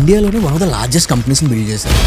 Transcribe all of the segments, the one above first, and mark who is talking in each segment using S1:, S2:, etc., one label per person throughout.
S1: ఇండియాలోనే one of the largest కంపెనీస్ని build చేశారు.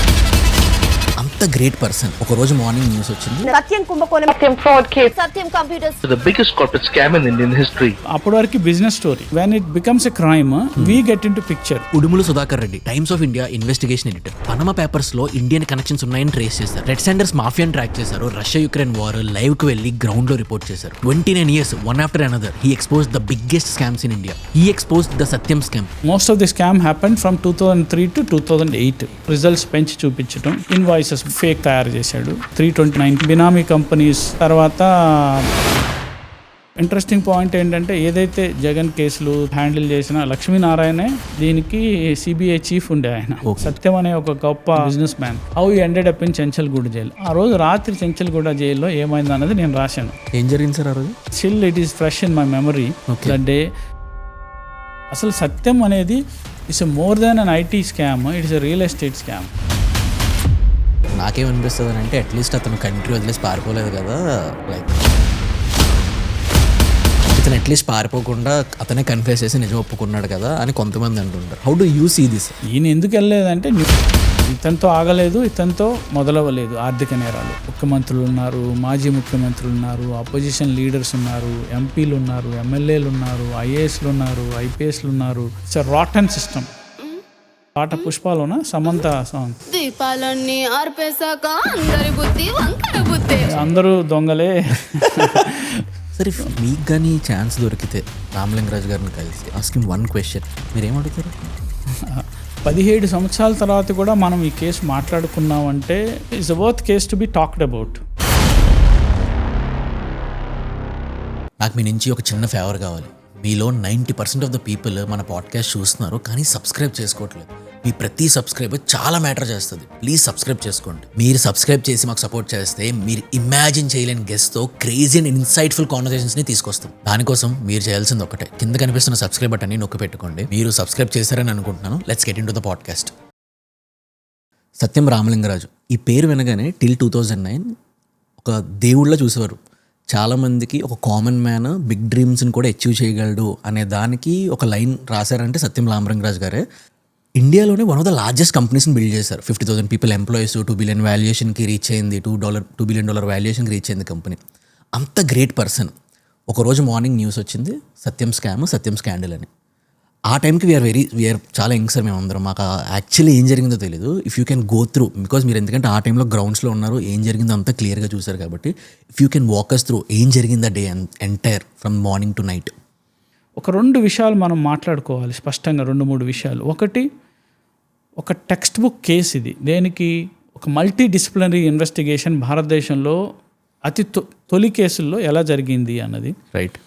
S1: అంత గ్రేట్ పర్సన్. ఒక రోజు మార్నింగ్ న్యూస్ వచ్చింది,
S2: సత్యం కుంభకోణం, Satyam fraud case, Satyam computers,
S3: the biggest corporate scam in Indian history.
S4: అప్పటి వరకు business story. When it becomes a crime we get in to picture.
S1: Udumula Sudhakar Reddy, Times of India investigation editor. Panama papers లో Indian connections ఉన్నాయని trace చేశారు. Red sanders మాఫియాని track చేశారు. Russia Ukraine war live కి వెళ్లి ground లో రిపోర్ట్ చేశారు. 29 years one after another he exposed the biggest scams in India. He exposed the Satyam scam.
S4: Most of the scam happen from 2003 to 2008. Results పెంచి చూపించడం, invoices fake తయారు చేశాడు. 329 బినామీ companies. తర్వాత interesting point ఏంటంటే, ఏదైతే జగన్ కేసులు హ్యాండిల్ చేసిన లక్ష్మీనారాయణే దీనికి సిబిఐ చీఫ్ ఉండే ఆయన. సత్యం అనే ఒక గొప్ప business man. How ended up in Chanchalguda jail. ఆ రోజు రాత్రి చెంచల్గూడ జైల్లో ఏమైంది అన్నది నేను రాశాను.
S1: ఏం జరిగింది సార్ ఆ రోజు?
S4: Still it is fresh in my memory that day. అసలు సత్యం అనేది it's more than an IT scam, it's a real estate scam.
S1: నాకేమనిపిస్తుంది అంటే, అట్లీస్ట్ అతను కంట్రీ వదిలేసి పారిపోలేదు కదా, లైక్ ఇతను అట్లీస్ట్ పారిపోకుండా అతనే కన్ఫెస్ చేసి నిజం ఒప్పుకున్నాడు కదా అని కొంతమంది అంటుంటారు. How do you see this?
S4: ఈయన ఎందుకు వెళ్ళలేదంటే, ఇతనితో ఆగలేదు, ఇతనితో మొదలవ్వలేదు. ఆర్థిక నేరాలు ముఖ్యమంత్రులు ఉన్నారు, మాజీ ముఖ్యమంత్రులు ఉన్నారు, అపోజిషన్ లీడర్స్ ఉన్నారు, ఎంపీలు ఉన్నారు, ఎమ్మెల్యేలు ఉన్నారు, ఐఏఎస్లు ఉన్నారు, ఐపీఎస్లు ఉన్నారు. It's rotten system. పాట పుష్పాలోన సమంత సాంగ్,
S5: దీపాలన్నీ ఆర్పేశాక అందరి బుద్ధి వంకర బుద్ధి.
S4: అందరూ దొంగలే.
S1: సరే, మీకు కానీ ఛాన్స్ దొరికితే రామలింగరాజు గారిని కలిసి ఆస్కింగ్ వన్ క్వశ్చన్, మీరేమడుగుతారు?
S4: 17 సంవత్సరాల తర్వాత కూడా మనం ఈ కేసు మాట్లాడుకున్నామంటే it's worth case to be talked about.
S1: నాకు మీ నుంచి ఒక చిన్న ఫేవర్ కావాలి. మీలో 90% ఆఫ్ ద పీపుల్ మన పాడ్కాస్ట్ చూస్తున్నారు కానీ సబ్స్క్రైబ్ చేసుకోవట్లేదు. మీ ప్రతి సబ్స్క్రైబర్ చాలా మ్యాటర్ చేస్తుంది. ప్లీజ్ సబ్స్క్రైబ్ చేసుకోండి. మీరు సబ్స్క్రైబ్ చేసి మాకు సపోర్ట్ చేస్తే మీరు ఇమాజిన్ చేయలేని గెస్ట్తో క్రేజీ అండ్ ఇన్సైట్ఫుల్ కాన్వర్సేషన్స్ని తీసుకొస్తాం. దానికోసం మీరు చేయాల్సింది ఒకటే, కింద కనిపిస్తున్న సబ్స్క్రైబ్ బటన్ని నొక్కి పెట్టుకోండి. మీరు సబ్స్క్రైబ్ చేశారని అనుకుంటున్నాను. Let's get in to the podcast. Satyam Ramalinga Raju ఈ పేరు వినగానే టిల్ 2009 ఒక దేవుళ్ళ చూసేవారు. చాలామందికి ఒక కామన్ మ్యాన్ బిగ్ డ్రీమ్స్ని కూడా అచీవ్ చేయగలడు అనే దానికి ఒక లైన్ రాశారంటే సత్యం రామలింగరాజు గారే. ఇండియాలోనే వన్ ఆఫ్ ద లార్జెస్ట్ కంపెనీస్ని బిల్డ్ చేశారు. 50,000 పీపుల్ ఎంప్లాయీస్, $2 billion వాల్యుయేషన్కి రీచ్ అయింది. $2 billion వాల్యుయేషన్కి రీచ్ అయింది కంపెనీ. అంత గ్రేట్ పర్సన్. ఒకరోజు మార్నింగ్ న్యూస్ వచ్చింది, సత్యం స్కామ్, సత్యం స్కాండల్ అని. ఆ టైంకి వీఆర్ చాలా యంగ్ సార్ మేమందరం. మాకు యాక్చువల్లీ ఏం జరిగిందో తెలీదు. If you can go through, because మీరు ఎందుకంటే ఆ టైంలో గ్రౌండ్స్లో ఉన్నారు, ఏం జరిగిందో అంతా క్లియర్గా చూశారు కాబట్టి ఇఫ్ యూ కెన్ వాకస్ త్రూ ఏం జరిగింది ఆ day entire from morning to night.
S4: ఒక 2 విషయాలు మనం మాట్లాడుకోవాలి స్పష్టంగా, 2-3 విషయాలు. ఒకటి, ఒక టెక్స్ట్ బుక్ కేసు ఇది. దేనికి? ఒక మల్టీ డిసిప్లినరీ ఇన్వెస్టిగేషన్ భారతదేశంలో అతి తొలి కేసుల్లో ఎలా జరిగింది అన్నది.
S1: రైట్.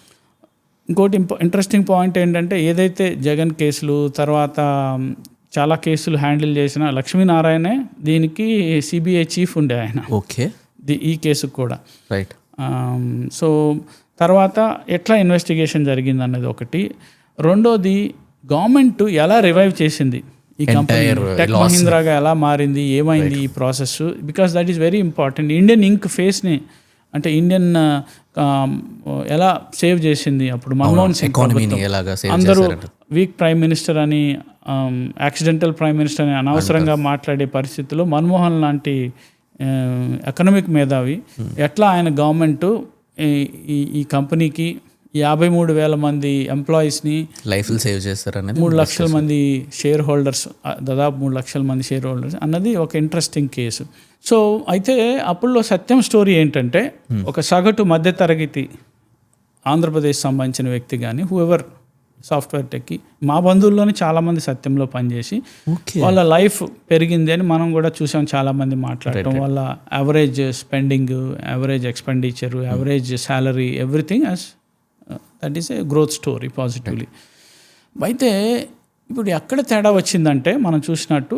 S4: ఇంకోటి ఇంట్రెస్టింగ్ పాయింట్ ఏంటంటే, ఏదైతే జగన్ కేసులు తర్వాత చాలా కేసులు హ్యాండిల్ చేసిన లక్ష్మీనారాయణే దీనికి సిబిఐ చీఫ్ ఉండే ఆయన.
S1: ఓకే.
S4: ఈ కేసుకు కూడా.
S1: రైట్.
S4: సో తర్వాత ఎట్లా ఇన్వెస్టిగేషన్ జరిగింది అన్నది ఒకటి. రెండోది, గవర్నమెంట్ ఎలా రివైవ్ చేసింది ఈ కంపెనీ, టెక్ మహీంద్రాగా ఎలా మారింది, ఏమైంది ఈ process. Because that is very important. Indian Inc ఫేస్ని, అంటే ఇండియన్ ఎలా సేవ్ చేసింది అప్పుడు మన్మోహన్ సింగ్ అందరూ వీక్ ప్రైమ్ మినిస్టర్ అని, యాక్సిడెంటల్ ప్రైమ్ మినిస్టర్ అని అనవసరంగా మాట్లాడే పరిస్థితుల్లో మన్మోహన్ లాంటి ఎకనామిక్ మేధావి ఎట్లా ఆయన గవర్నమెంట్ ఈ కంపెనీకి 53,000 మంది ఎంప్లాయీస్ని
S1: లైఫ్లు సేవ్ చేస్తారనేది,
S4: 3 లక్షల మంది షేర్ హోల్డర్స్, దాదాపు 3 లక్షల మంది షేర్ హోల్డర్స్ అన్నది ఒక ఇంట్రెస్టింగ్ కేసు. సో అయితే అప్పుడులో సత్యం స్టోరీ ఏంటంటే, ఒక సగటు మధ్యతరగతి ఆంధ్రప్రదేశ్ సంబంధించిన వ్యక్తి కానీ హూఎవర్ సాఫ్ట్వేర్ టెక్కి, మా బంధువుల్లోనే చాలామంది సత్యంలో పనిచేసి వాళ్ళ లైఫ్ పెరిగింది అని మనం కూడా చూసాం. చాలామంది మాట్లాడటం, వాళ్ళ average spending, average expenditure, average salary, everything as that is a growth story positively. అయితే ఇప్పుడు ఎక్కడ తేడా వచ్చిందంటే, మనం చూసినట్టు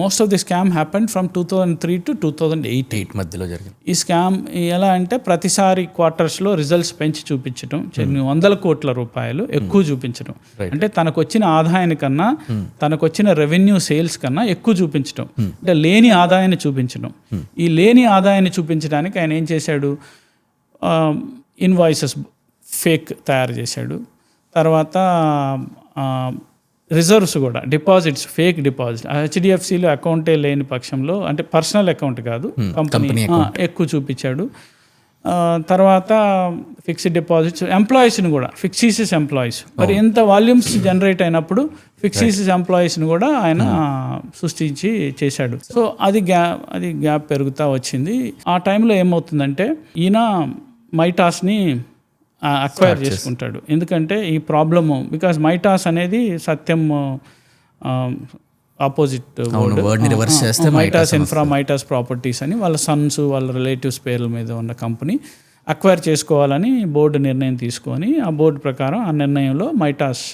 S4: most of the scam happened from 2003 to 2008
S1: మధ్యలో జరిగింది.
S4: ఈ స్కామ్ ఎలా అంటే, ప్రతిసారి క్వార్టర్స్లో రిజల్ట్స్ పెంచి చూపించడం, 100 కోట్ల రూపాయలు ఎక్కువ చూపించడం. అంటే తనకు వచ్చిన ఆదాయానికన్నా తనకు వచ్చిన రెవెన్యూ సేల్స్ కన్నా ఎక్కువ చూపించడం, అంటే లేని ఆదాయాన్ని చూపించడం. ఈ లేని ఆదాయాన్ని చూపించడానికి ఆయన ఏం చేశాడు, ఇన్వాయిసెస్ ఫేక్ తయారు చేశాడు. తర్వాత రిజర్వ్స్ కూడా డిపాజిట్స్, ఫేక్ డిపాజిట్. హెచ్డిఎఫ్సిలో అకౌంటే లేని పక్షంలో, అంటే పర్సనల్ అకౌంట్ కాదు, కంపెనీ ఎక్కువ చూపించాడు. తర్వాత ఫిక్స్డ్ డిపాజిట్స్, ఎంప్లాయీస్ని కూడా ఫిక్సీసెస్ ఎంప్లాయీస్, మరి ఎంత వాల్యూమ్స్ జనరేట్ అయినప్పుడు ఫిక్సీసెస్ ఎంప్లాయీస్ని కూడా ఆయన సృష్టించి చేశాడు. సో అది గ్యాప్ పెరుగుతూ వచ్చింది. ఆ టైంలో ఏమవుతుందంటే ఈయన మైటాస్ని అక్వైర్ చేసుకుంటాడు. ఎందుకంటే ఈ ప్రాబ్లము, బికాజ్ మైటాస్ అనేది Satyam opposite Maytas infra, Maytas properties అని వాళ్ళ సన్స్, వాళ్ళ రిలేటివ్స్ పేర్ల మీద ఉన్న కంపెనీ అక్వైర్ చేసుకోవాలని బోర్డు నిర్ణయం తీసుకొని, ఆ బోర్డు ప్రకారం ఆ నిర్ణయంలో మైటాస్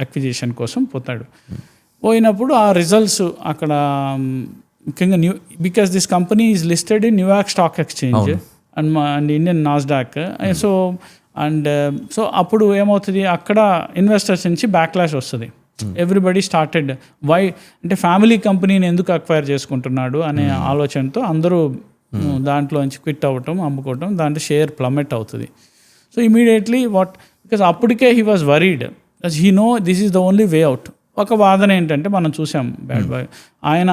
S4: అక్విజిషన్ కోసం పోతాడు. పోయినప్పుడు ఆ రిజల్ట్స్ అక్కడ ముఖ్యంగా because this company is listed in New York stock exchange and Indian Nasdaq. So అప్పుడు ఏమవుతుంది, అక్కడ ఇన్వెస్టర్స్ నుంచి బ్యాక్లాష్ వస్తుంది. ఎవ్రీబడి స్టార్టెడ్ వై అంటే ఫ్యామిలీ కంపెనీని ఎందుకు అక్వైర్ చేసుకుంటున్నాడు అనే ఆలోచనతో అందరూ దాంట్లోంచి క్విట్ అవ్వటం, అమ్ముకోవటం, దాంట్లో షేర్ ప్లమెట్ అవుతుంది. సో ఇమీడియట్లీ బికాజ్ అప్పటికే he was worried, he no this is the only way out. ఒక వాదన ఏంటంటే మనం చూసాం బ్యాడ్ బాయ్, ఆయన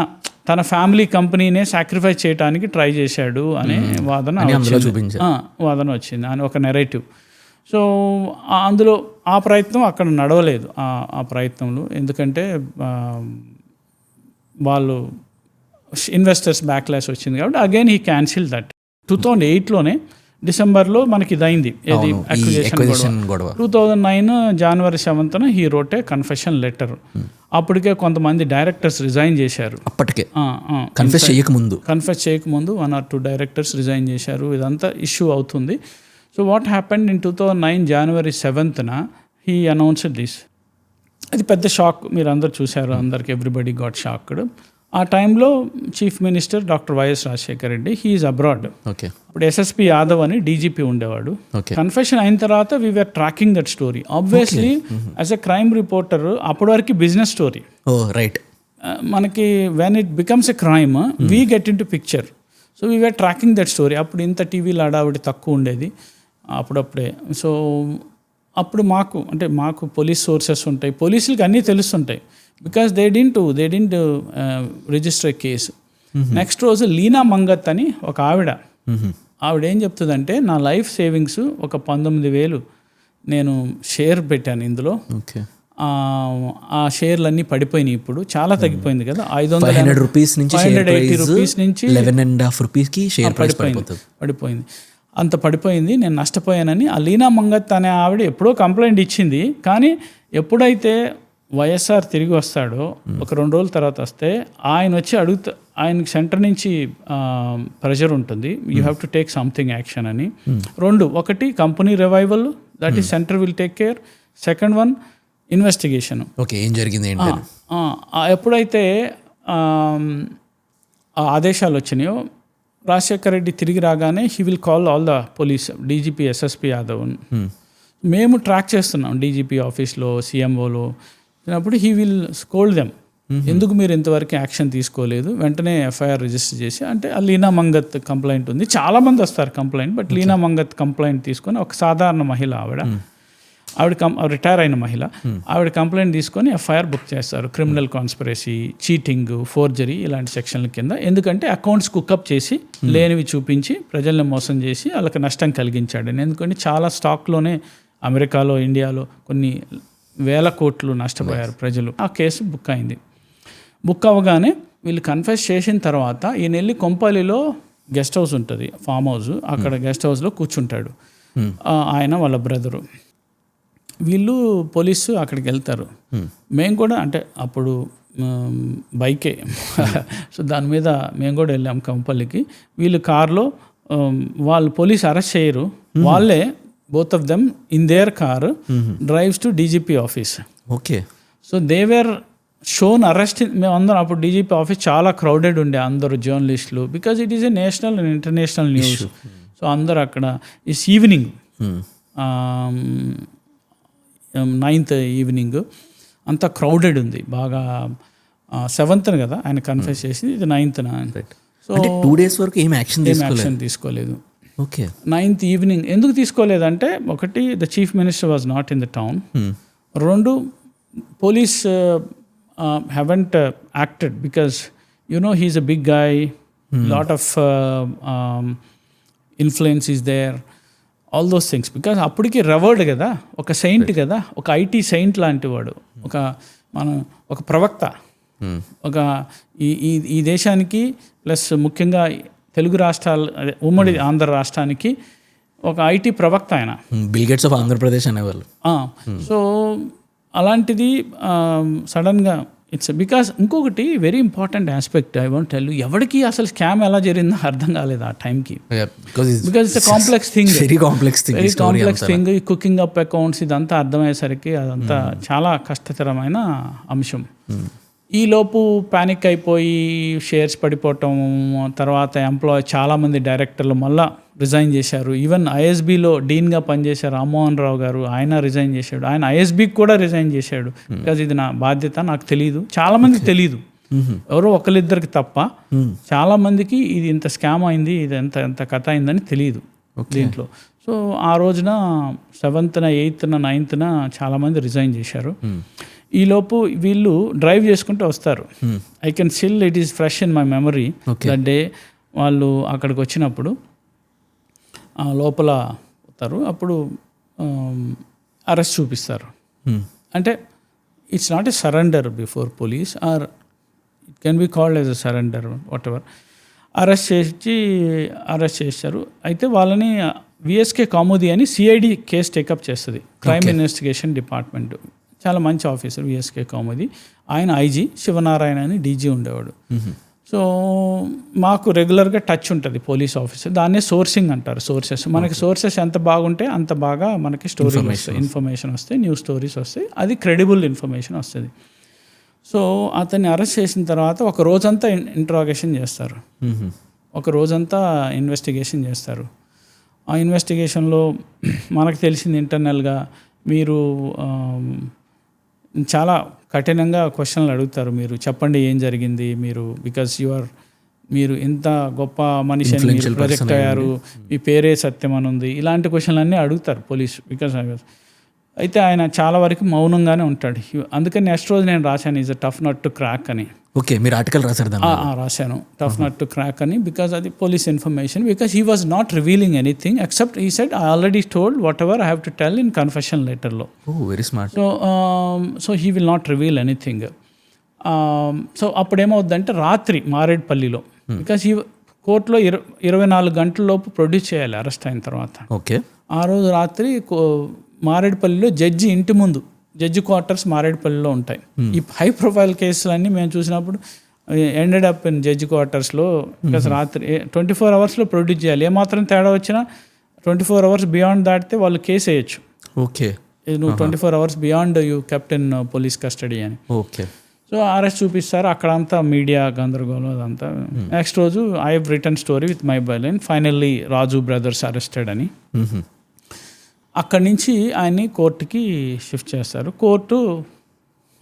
S4: తన ఫ్యామిలీ కంపెనీనే సాక్రిఫైస్ చేయడానికి ట్రై చేశాడు అనే వాదన వచ్చింది అని ఒక నెరేటివ్. సో అందులో ఆ ప్రయత్నం అక్కడ నడవలేదు, ఆ ప్రయత్నంలో. ఎందుకంటే వాళ్ళు ఇన్వెస్టర్స్ బ్యాక్లాష్ వచ్చింది కాబట్టి అగైన్ హీ క్యాన్సిల్ దట్. 2008లోనే డిసెంబర్లో మనకి ఇదైంది, ఏది అక్విజిషన్ గొడవ. 2009 జనవరి 7th he wrote a confession letter. అప్పటికే కొంతమంది డైరెక్టర్స్ రిజైన్ చేశారు.
S1: అప్పటికే కన్ఫెస్ చేయకముందు
S4: 1 or 2 డైరెక్టర్స్ రిజైన్ చేశారు. ఇదంతా ఇష్యూ అవుతుంది. So what happened in 2009 January 7th he announced this. అది పెద్ద షాక్, మీరు అందరు చూశారు, అందరికి ఎవ్రీబడి గాట్ షాక్డ్. ఆ టైంలో chief minister doctor YS Rajasekhara Reddy, he is abroad. ఇప్పుడు ఎస్ఎస్పి యాదవ్ అని డీజీపీ ఉండేవాడు. కన్ఫెషన్ అయిన తర్వాత we're tracking that story. Obviously as a crime reporter అప్పటి వరకు బిజినెస్ స్టోరీ,
S1: రైట్,
S4: మనకి when it becomes a crime we get in to picture. So we're tracking that story. అప్పుడు ఇంత టీవీలో హడావిడి తక్కువ ఉండేది అప్పుడప్పుడే. సో అప్పుడు మాకు పోలీస్ సోర్సెస్ ఉంటాయి, పోలీసులకి అన్నీ తెలుస్తుంటాయి. Because they didn't register a case. Next రోజు లీనా మంగత్ అని ఒక ఆవిడ ఏం చెప్తుందంటే, నా లైఫ్ సేవింగ్స్ ఒక 19,000 నేను షేర్ పెట్టాను ఇందులో. ఆ షేర్లన్నీ పడిపోయినాయి, ఇప్పుడు చాలా తగ్గిపోయింది కదా, 580 రూపీస్ నుంచి
S1: 11.5 రూపీస్కి షేర్
S4: పడిపోయింది. అంత పడిపోయింది, నేను నష్టపోయానని ఆ లీనా మంగత్ అనే ఆవిడ ఎప్పుడో కంప్లైంట్ ఇచ్చింది. కానీ ఎప్పుడైతే వైఎస్ఆర్ తిరిగి వస్తాడో, ఒక 2 రోజుల తర్వాత వస్తే ఆయన వచ్చి ఆయనకి సెంటర్ నుంచి ప్రెషర్ ఉంటుంది, you have to take something action అని. 2, ఒకటి company revival, that is centre will take care. Second one investigation.
S1: Okay, ఏం జరిగింది ఏంటని.
S4: ఎప్పుడైతే ఆదేశాలు వచ్చినాయో, రాజశేఖర రెడ్డి తిరిగి రాగానే he will call all the police, DGP SSP Yadav. మేము ట్రాక్ చేస్తున్నాం డీజీపీ ఆఫీస్లో, సీఎంఓలో. అప్పుడు హీ విల్ స్కోల్డ్ దెమ్, ఎందుకు మీరు ఇంతవరకు యాక్షన్ తీసుకోలేదు, వెంటనే ఎఫ్ఐఆర్ రిజిస్టర్ చేసి. అంటే ఆ లీనా మంగత్ కంప్లైంట్ ఉంది, చాలామంది వస్తారు complaint, but Leena Mangat complaint తీసుకొని, ఒక సాధారణ మహిళ ఆవిడ రిటైర్ అయిన మహిళ, ఆవిడ కంప్లైంట్ తీసుకొని ఎఫ్ఐఆర్ బుక్ చేస్తారు. క్రిమినల్ కాన్స్పిరసీ, చీటింగ్, ఫోర్జరీ ఇలాంటి సెక్షన్ల కింద. ఎందుకంటే అకౌంట్స్ కుక్అప్ చేసి లేనివి చూపించి ప్రజల్ని మోసం చేసి వాళ్ళకి నష్టం కలిగించాడు. ఎందుకంటే చాలా స్టాక్లోనే అమెరికాలో, ఇండియాలో కొన్ని వేల కోట్లు నష్టపోయారు ప్రజలు. ఆ కేసు బుక్ అయింది. బుక్ అవ్వగానే వీళ్ళు కన్ఫెస్ చేసిన తర్వాత ఈయన వెళ్ళి కొంపల్లిలో గెస్ట్ హౌస్ ఉంటుంది, ఫామ్ హౌస్, అక్కడ గెస్ట్ హౌస్లో కూర్చుంటాడు ఆయన, వాళ్ళ బ్రదరు. వీళ్ళు పోలీసు అక్కడికి వెళ్తారు. మేము కూడా, అంటే అప్పుడు బైకే, సో దాని మీద మేము కూడా వెళ్ళాం కొంపల్లికి. వీళ్ళు కార్లో, వాళ్ళు పోలీసు అరెస్ట్ చేయరు, వాళ్ళే both of them in their car drives to DGP office.
S1: Okay.
S4: So they were shown arrest. మేము అందరం అప్పుడు డీజీపీ ఆఫీస్ చాలా క్రౌడెడ్ ఉండే, అందరూ జర్నలిస్టులు, because it is a national and international news. So అందరు అక్కడ ఇస్ ఈవినింగ్, 9th ఈవినింగ్, అంతా క్రౌడెడ్ ఉంది బాగా. 7th కదా ఆయన కన్ఫెస్ చేసింది, ఇది 9th.
S1: సో 2 days వరకు ఏం యాక్షన్
S4: తీసుకోలేదు.
S1: ఓకే.
S4: 9th ఈవినింగ్ ఎందుకు తీసుకోలేదంటే, ఒకటి the chief minister was not in the town, 2 police haven't acted because he's a big guy, lot of influence is there, all those things. Because అప్పటికి revered కదా, ఒక Saint కదా, ఒక IT Saint లాంటి వాడు, ఒక ప్రవక్త, ఒక ఈ దేశానికి ప్లస్ ముఖ్యంగా తెలుగు రాష్ట్రాలు, అదే ఉమ్మడి ఆంధ్ర రాష్ట్రానికి ఒక ఐటీ ప్రవక్త ఆయన.
S1: బిల్ గేట్స్ ఆఫ్ ఆంధ్రప్రదేశ్ అనేవాళ్ళు.
S4: సో అలాంటిది సడన్గా ఇట్స్ బికాస్ ఇంకొకటి very important aspect I want tell you, ఎవరికి అసలు స్కామ్ ఎలా జరిగిందో అర్థం కాలేదు ఆ టైంకి. Because it's complex thing, very complex thing. Cooking up accounts ఇదంతా అర్థమయ్యేసరికి అదంతా చాలా కష్టతరమైన అంశం. ఈలోపు ప్యానిక్ అయిపోయి షేర్స్ పడిపోవటం, తర్వాత చాలామంది డైరెక్టర్లు మళ్ళా రిజైన్ చేశారు. ఈవెన్ ఐఎస్బిలో డీన్గా పనిచేశారు రామ్మోహన్ రావు గారు, ఆయన రిజైన్ చేశాడు. ఆయన ఐఎస్బికి కూడా రిజైన్ చేశాడు. బికాజ్ ఇది నా బాధ్యత, నాకు తెలియదు, చాలామందికి తెలియదు, ఎవరో ఒకరిద్దరికి తప్ప చాలామందికి ఇది ఇంత స్కామ్ అయింది, ఇది ఎంత కథ అయిందని తెలియదు దీంట్లో. సో ఆ రోజున 7th, 8th, 9th చాలామంది రిజైన్ చేశారు. ఈలోపు వీళ్ళు డ్రైవ్ చేసుకుంటూ వస్తారు. I can still it is fresh in my memory. That day వాళ్ళు అక్కడికి వచ్చినప్పుడు లోపల వస్తారు, అప్పుడు అరెస్ట్ చూపిస్తారు. అంటే it's not a surrender before police, or it can be called as a surrender, whatever. Arrest చేశారు. అయితే వాళ్ళని విఎస్కే కౌముది అని సిఐడి కేసు టేకప్ చేస్తుంది, క్రైమ్ ఇన్వెస్టిగేషన్ డిపార్ట్మెంట్. చాలా మంచి ఆఫీసర్ విఎస్కే కౌముది. ఆయన ఐజీ, శివనారాయణ అని డీజీ ఉండేవాడు. సో మాకు రెగ్యులర్గా టచ్ ఉంటుంది పోలీస్ ఆఫీసర్, దాన్నే సోర్సింగ్ అంటారు. సోర్సెస్, మనకి సోర్సెస్ ఎంత బాగుంటే అంత బాగా మనకి స్టోరీ వస్తాయి, ఇన్ఫర్మేషన్ వస్తాయి, న్యూస్ స్టోరీస్ వస్తాయి, అది క్రెడిబుల్ ఇన్ఫర్మేషన్ వస్తుంది. సో అతన్ని అరెస్ట్ చేసిన తర్వాత ఒక రోజంతా ఇంట్రాగేషన్ చేస్తారు, ఒక రోజంతా ఇన్వెస్టిగేషన్ చేస్తారు. ఆ ఇన్వెస్టిగేషన్లో మనకు తెలిసింది ఇంటర్నల్గా మీరు చాలా కఠినంగా క్వశ్చన్లు అడుగుతారు. మీరు చెప్పండి ఏం జరిగింది, బికాస్ మీరు ఎంత గొప్ప మనిషి అని మీరు ప్రొజెక్ట్ అయ్యారు, మీ పేరే సత్యం అని ఉంది, ఇలాంటి క్వశ్చన్లు అన్నీ అడుగుతారు పోలీసు. బికాస్ అయితే ఆయన చాలా వరకు మౌనంగానే ఉంటాడు. అందుకని నెక్స్ట్ రోజు నేను రాశాను is a tough nut to crack అని.
S1: ఓకే, మీరు ఆర్టికల్ రాశారు?
S4: రాశాను టఫ్ నట్ టు క్రాక్ అని, బికాస్ అది police information. Because he was not revealing anything except he said I already told whatever I have to tell in confession లెటర్లో.
S1: Very smart.
S4: So he will not reveal anything. So అప్పుడేమవుద్దంటే రాత్రి మారేడ్పల్లిలో, because ఈ కోర్టులో 24 గంటల లోపు produce చేయాలి arrest అయిన తర్వాత.
S1: ఓకే, ఆ
S4: రోజు రాత్రి మారేడ్పల్లిలో జడ్జి ఇంటి ముందు, జడ్జి క్వార్టర్స్ మారేడ్పల్లిలో ఉంటాయి. ఈ హై ప్రొఫైల్ కేసులన్నీ మేము చూసినప్పుడు ఎండెడ్ అప్ ఇన్ జడ్జి క్వార్టర్స్లో. బికాస్ రాత్రి 24 అవర్స్లో ప్రొడ్యూస్ చేయాలి. ఏమాత్రం తేడా వచ్చినా 24 అవర్స్ బియాండ్ దాటితే వాళ్ళు కేసు వేయచ్చు.
S1: ఓకే,
S4: నువ్వు 24 hours beyond you kept in police custody అని.
S1: ఓకే.
S4: సో అరెస్ట్ చూపిస్తారు, అక్కడంతా మీడియా గందరగోళం అదంతా. నెక్స్ట్ రోజు I have return story with my byline finally Raju brothers arrested అని. అక్కడి నుంచి ఆయన్ని కోర్టుకి షిఫ్ట్ చేస్తారు. కోర్టు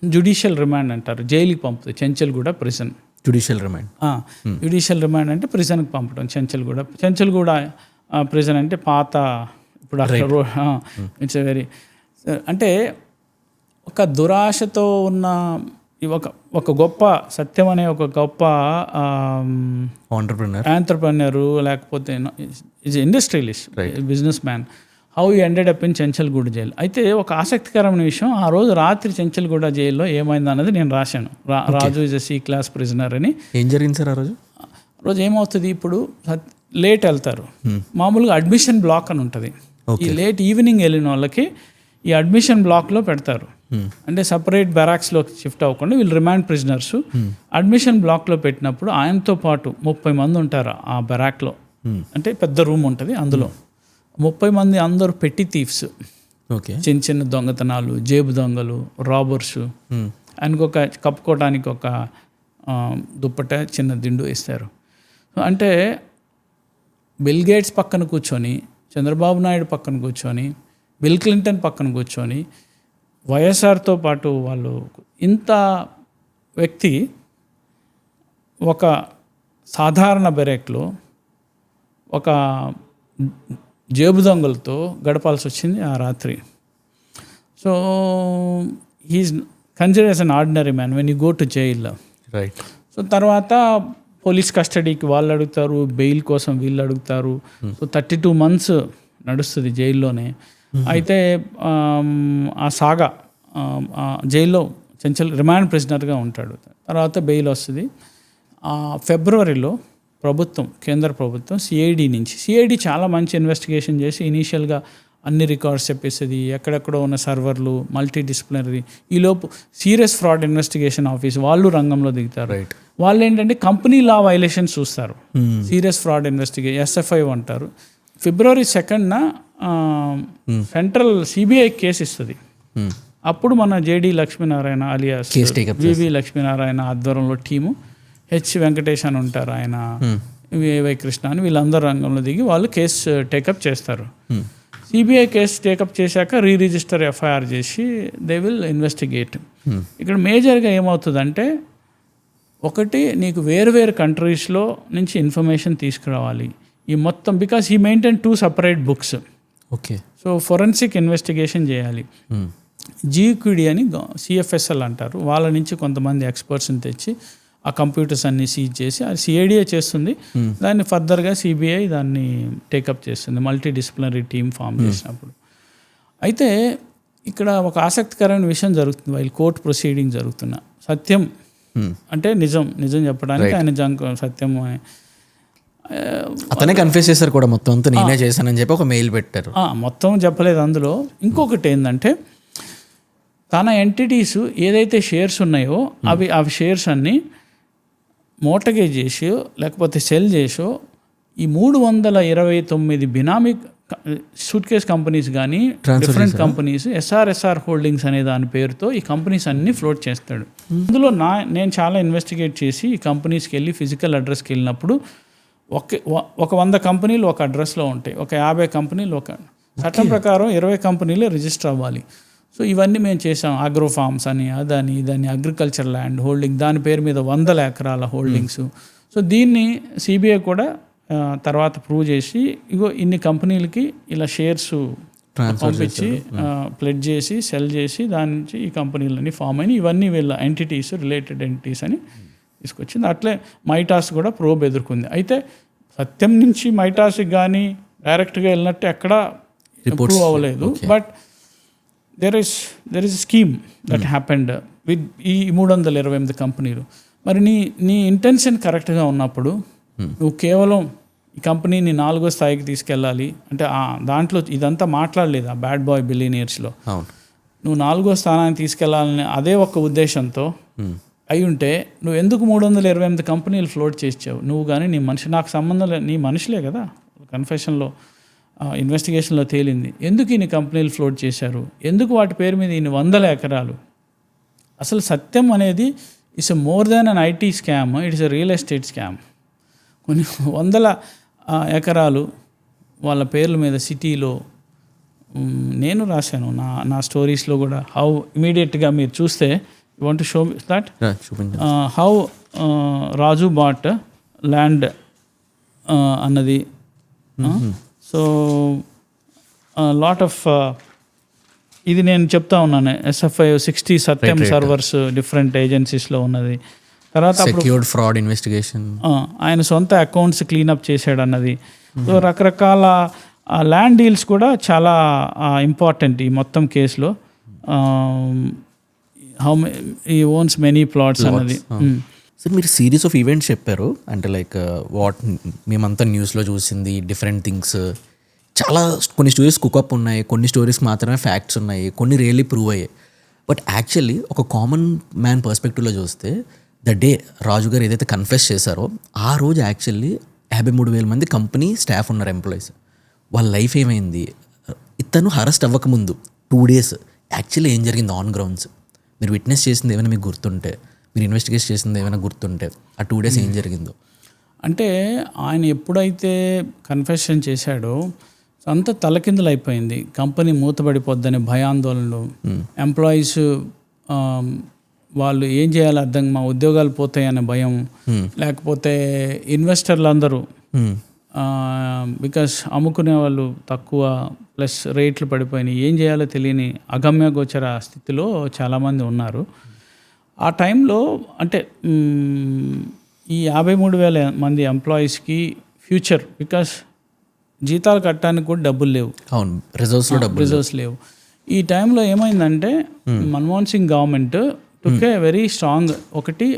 S4: జ్యుడిషియల్ రిమాండ్ అంటారు, జైలుకి పంపుతుంది, చెంచల్గూడ ప్రిజన్.
S1: జ్యుడిషియల్
S4: రిమాండ్ అంటే ప్రిజన్కి పంపడం. చెంచల్గూడ ప్రిజన్ అంటే పాత, ఇప్పుడు అక్కడ ఇట్స్ ఎ వెరీ, అంటే ఒక దురాశతో ఉన్న ఒక గొప్ప సత్యం అనే ఒక గొప్ప ఆంటర్ప్రెన్యూర్, లేకపోతే is industrialist, business man. How you ended up in Chanchalguda jail. అయితే ఒక ఆసక్తికరమైన విషయం, ఆ రోజు రాత్రి చెంచల్గూడ జైల్లో ఏమైంది అన్నది నేను రాశాను. Raju is a C class prisoner అని.
S1: ఏం జరిగింది సార్ ఆ రోజు?
S4: ఏమవుతుంది, ఇప్పుడు లేట్ వెళ్తారు, మామూలుగా అడ్మిషన్ బ్లాక్ అని ఉంటుంది. ఈ లేట్ ఈవినింగ్ వెళ్ళిన వాళ్ళకి ఈ అడ్మిషన్ బ్లాక్లో పెడతారు. అంటే సపరేట్ బ్యారాక్స్లోకి షిఫ్ట్ అవ్వకుండా వీళ్ళు రిమాండ్ ప్రిజనర్స్ అడ్మిషన్ బ్లాక్లో పెట్టినప్పుడు ఆయనతో పాటు 30 మంది ఉంటారు ఆ బ్యారాక్లో. అంటే పెద్ద రూమ్ ఉంటుంది, అందులో 30 మంది అందరూ పెట్టి థీఫ్స్.
S1: ఓకే,
S4: చిన్న దొంగతనాలు, జేబు దొంగలు, రాబర్స్. ఆయనకు ఒక కప్పుకోవడానికి ఒక దుప్పట, చిన్న దిండు ఇస్తారు. అంటే బిల్ గేట్స్ పక్కన కూర్చొని, చంద్రబాబు నాయుడు పక్కన కూర్చొని, బిల్ క్లింటన్ పక్కన కూర్చొని, వైఎస్ఆర్తో పాటు వాళ్ళు, ఇంత వ్యక్తి ఒక సాధారణ బెరెక్లో ఒక జేబు దొంగలతో గడపాల్సి వచ్చింది ఆ రాత్రి. So he is consider as an ordinary man when you go to jail.
S1: Right.
S4: So తర్వాత పోలీస్ కస్టడీకి వాళ్ళు అడుగుతారు, బెయిల్ కోసం వీళ్ళు అడుగుతారు. సో 32 months నడుస్తుంది జైల్లోనే. అయితే ఆ సాగా జైల్లో చెంచల్ రిమాండ్ ప్రిజనర్గా ఉంటాడు. తర్వాత బెయిల్ వస్తుంది. ఫిబ్రవరిలో ప్రభుత్వం, కేంద్ర ప్రభుత్వం సిఐడి చాలా మంచి ఇన్వెస్టిగేషన్ చేసి ఇనీషియల్గా అన్ని రికార్డ్స్ చెప్పేస్తుంది, ఎక్కడెక్కడో ఉన్న సర్వర్లు, మల్టీ డిసిప్లినరీ. ఈలోపు సీరియస్ ఫ్రాడ్ ఇన్వెస్టిగేషన్ ఆఫీస్ వాళ్ళు రంగంలో దిగుతారు.
S1: రైట్.
S4: వాళ్ళు ఏంటంటే కంపెనీ లా వైలేషన్స్ చూస్తారు. సీరియస్ ఫ్రాడ్ ఇన్వెస్టిగేషన్ SFI అంటారు. February 2nd central CBI case ఇస్తుంది. అప్పుడు మన జేడి లక్ష్మీనారాయణ అలియాస్ వివి లక్ష్మీనారాయణ ఆధ్వర్యంలో టీము, వెంకటేష్ అని ఉంటారు, ఆయన వై కృష్ణ అని, వీళ్ళందరూ రంగంలో దిగి వాళ్ళు కేసు టేకప్ చేస్తారు. సిబిఐ కేసు టేకప్ చేశాక రిజిస్టర్ FIR చేసి దే విల్ ఇన్వెస్టిగేట్. ఇక్కడ మేజర్గా ఏమవుతుందంటే, ఒకటి నీకు వేరు కంట్రీస్లో నుంచి ఇన్ఫర్మేషన్ తీసుకురావాలి. ఈ మొత్తం బికాస్ ఈ maintain 2 separate books.
S1: Okay.
S4: So forensic investigation చేయాలి. GQD అని CFSL అంటారు, వాళ్ళ నుంచి కొంతమంది ఎక్స్పర్ట్స్ని తెచ్చి ఆ కంప్యూటర్స్ అన్ని సీజ్ చేసి, అది CIDA చేస్తుంది. దాన్ని ఫర్దర్గా CBI దాన్ని టేకప్ చేస్తుంది, మల్టీ డిసిప్లినరీ టీమ్ ఫామ్ చేసినప్పుడు. అయితే ఇక్కడ ఒక ఆసక్తికరమైన విషయం జరుగుతుంది. వీళ్ళు కోర్టు ప్రొసీడింగ్ జరుగుతున్న సత్యం అంటే నిజం చెప్పడానికి ఆయన సత్యం అని
S1: అతనే కన్ఫ్యూజ్ చేశారు కూడా, మొత్తం అంతా నేనే చేశానని చెప్పి ఒక మెయిల్ పెట్టారు.
S4: మొత్తం చెప్పలేదు అందులో. ఇంకొకటి ఏంటంటే, తన ఎంటిటీస్ ఏదైతే షేర్స్ ఉన్నాయో అవి షేర్స్ అన్నీ మోటగేజ్ చేసో లేకపోతే సెల్ చేసో ఈ 329 బినామీ సూట్ కేస్ కంపెనీస్ కానీ డిఫరెంట్ కంపెనీస్ SRSR హోల్డింగ్స్ అనే దాని పేరుతో ఈ కంపెనీస్ అన్నీ ఫ్లోట్ చేస్తాడు. అందులో నేను చాలా ఇన్వెస్టిగేట్ చేసి ఈ కంపెనీస్కి వెళ్ళి ఫిజికల్ అడ్రస్కి వెళ్ళినప్పుడు ఒక 100 కంపెనీలు ఒక అడ్రస్లో ఉంటాయి, ఒక 50 కంపెనీలు ఒక చట్టం ప్రకారం 20 కంపెనీలే రిజిస్టర్ అవ్వాలి. సో ఇవన్నీ మేము చేసాం. అగ్రో ఫార్మ్స్ అని, అదని ఇదని, అగ్రికల్చర్ ల్యాండ్ హోల్డింగ్, దాని పేరు మీద 100 ఎకరాల హోల్డింగ్స్. సో దీన్ని సిబిఐ కూడా తర్వాత ప్రూవ్ చేసి, ఇగో ఇన్ని కంపెనీలకి ఇలా షేర్స్ పంపించి ప్లెడ్జ్ చేసి సెల్ చేసి దాని నుంచి ఈ కంపెనీలన్నీ ఫామ్ అయినాయి. ఇవన్నీ వీళ్ళ ఎంటిటీస్, రిలేటెడ్ ఎంటిటీస్ అని తీసుకొచ్చింది. అట్లే మైటాస్ కూడా ప్రోబ్ ఎదుర్కొంది. అయితే సత్యం నుంచి మైటాస్కి కానీ డైరెక్ట్గా వెళ్ళినట్టు ఎక్కడా ప్రూవ్ అవ్వలేదు. But there is scheme that happened with ఈ 328 కంపెనీలు. మరి నీ ఇంటెన్షన్ కరెక్ట్గా ఉన్నప్పుడు నువ్వు కేవలం ఈ కంపెనీని 4వ స్థాయికి తీసుకెళ్ళాలి అంటే దాంట్లో ఇదంతా మాట్లాడలేదు ఆ బ్యాడ్ బాయ్ బిలియనియర్స్లో. నువ్వు 4వ స్థానానికి తీసుకెళ్లాలని అదే ఒక ఉద్దేశంతో అయి ఉంటే నువ్వు ఎందుకు 328 కంపెనీలు ఫ్లోట్ చేసావు? నువ్వు కానీ నీ మనిషి, నాకు సంబంధం లేదు, నీ మనుషులే కదా. కన్ఫెషన్లో ఇన్వెస్టిగేషన్లో తేలింది. ఎందుకు ఇన్ని కంపెనీలు ఫ్లోట్ చేశారు, ఎందుకు వాటి పేరు మీద ఇన్ని 100 ఎకరాలు? అసలు సత్యం అనేది it's more than an IT scam, it's a real estate scam. కొన్ని 100 ఎకరాలు వాళ్ళ పేర్ల మీద సిటీలో నేను రాశాను నా స్టోరీస్లో కూడా. హౌ ఇమీడియట్గా మీరు చూస్తే you want to show that how Raju bought land అన్నది. సో లాట్ ఆఫ్ ఇది నేను చెప్తా ఉన్నాను. SFI 60 సత్యం సర్వర్స్ డిఫరెంట్ ఏజెన్సీస్లో ఉన్నది. తర్వాత
S1: సెక్యూర్డ్ ఫ్రాడ్ ఇన్వెస్టిగేషన్,
S4: ఆయన సొంత అకౌంట్స్ క్లీనప్ చేశాడు అన్నది. సో రకరకాల ల్యాండ్ డీల్స్ కూడా చాలా ఇంపార్టెంట్ ఈ మొత్తం కేసులో. హౌ ఈ ఓన్స్ మెనీ ప్లాట్స్ అన్నది.
S1: సార్ మీరు సిరీస్ ఆఫ్ ఈవెంట్స్ చెప్పారు, అంటే లైక్ వాట్ మేమంతా న్యూస్లో చూసింది డిఫరెంట్ థింగ్స్, చాలా కొన్ని స్టోరీస్ కుకప్ ఉన్నాయి, కొన్ని స్టోరీస్ మాత్రమే ఫ్యాక్ట్స్ ఉన్నాయి, కొన్ని రియల్లీ ప్రూవ్ అయ్యాయి. బట్ యాక్చువల్లీ ఒక కామన్ మ్యాన్ పర్స్పెక్టివ్లో చూస్తే ద డే రాజు గారు ఏదైతే కన్ఫెస్ చేశారో ఆ రోజు యాక్చువల్లీ 53,000 మంది కంపెనీ స్టాఫ్ ఉన్నారు, ఎంప్లాయీస్. వాళ్ళ లైఫ్ ఏమైంది, ఇతను అరెస్ట్ అవ్వకముందు 2 days యాక్చువల్లీ ఏం జరిగింది ఆన్ గ్రౌండ్స్, మీరు విట్నెస్ చేసింది ఏమైనా మీకు గుర్తుంటే, మీరు ఇన్వెస్టిగేట్ చేసింది ఏమైనా గుర్తుంటే ఆ 2 days ఏం జరిగిందో.
S4: అంటే ఆయన ఎప్పుడైతే కన్ఫెషన్ చేశాడో అంతా తలకిందులు అయిపోయింది. కంపెనీ మూతపడిపోద్దనే భయాందోళనలు, ఎంప్లాయీస్ వాళ్ళు ఏం చేయాలో అర్థం, మా ఉద్యోగాలు పోతాయనే భయం, లేకపోతే ఇన్వెస్టర్లు అందరూ బికాస్ అమ్ముకునే వాళ్ళు తక్కువ, ప్లస్ రేట్లు పడిపోయినాయి, ఏం చేయాలో తెలియని అగమ్యగోచర స్థితిలో చాలామంది ఉన్నారు. ఆ టైంలో అంటే ఈ 53,000 మంది ఎంప్లాయీస్కి ఫ్యూచర్, బికాస్ జీతాలు కట్టడానికి కూడా డబ్బులు లేవు,
S1: అవును, రిజర్వ్స్లో డబ్బులు
S4: రిజర్వ్స్ లేవు. ఈ టైంలో ఏమైందంటే Manmohan Singh government took a very strong, ఒకటి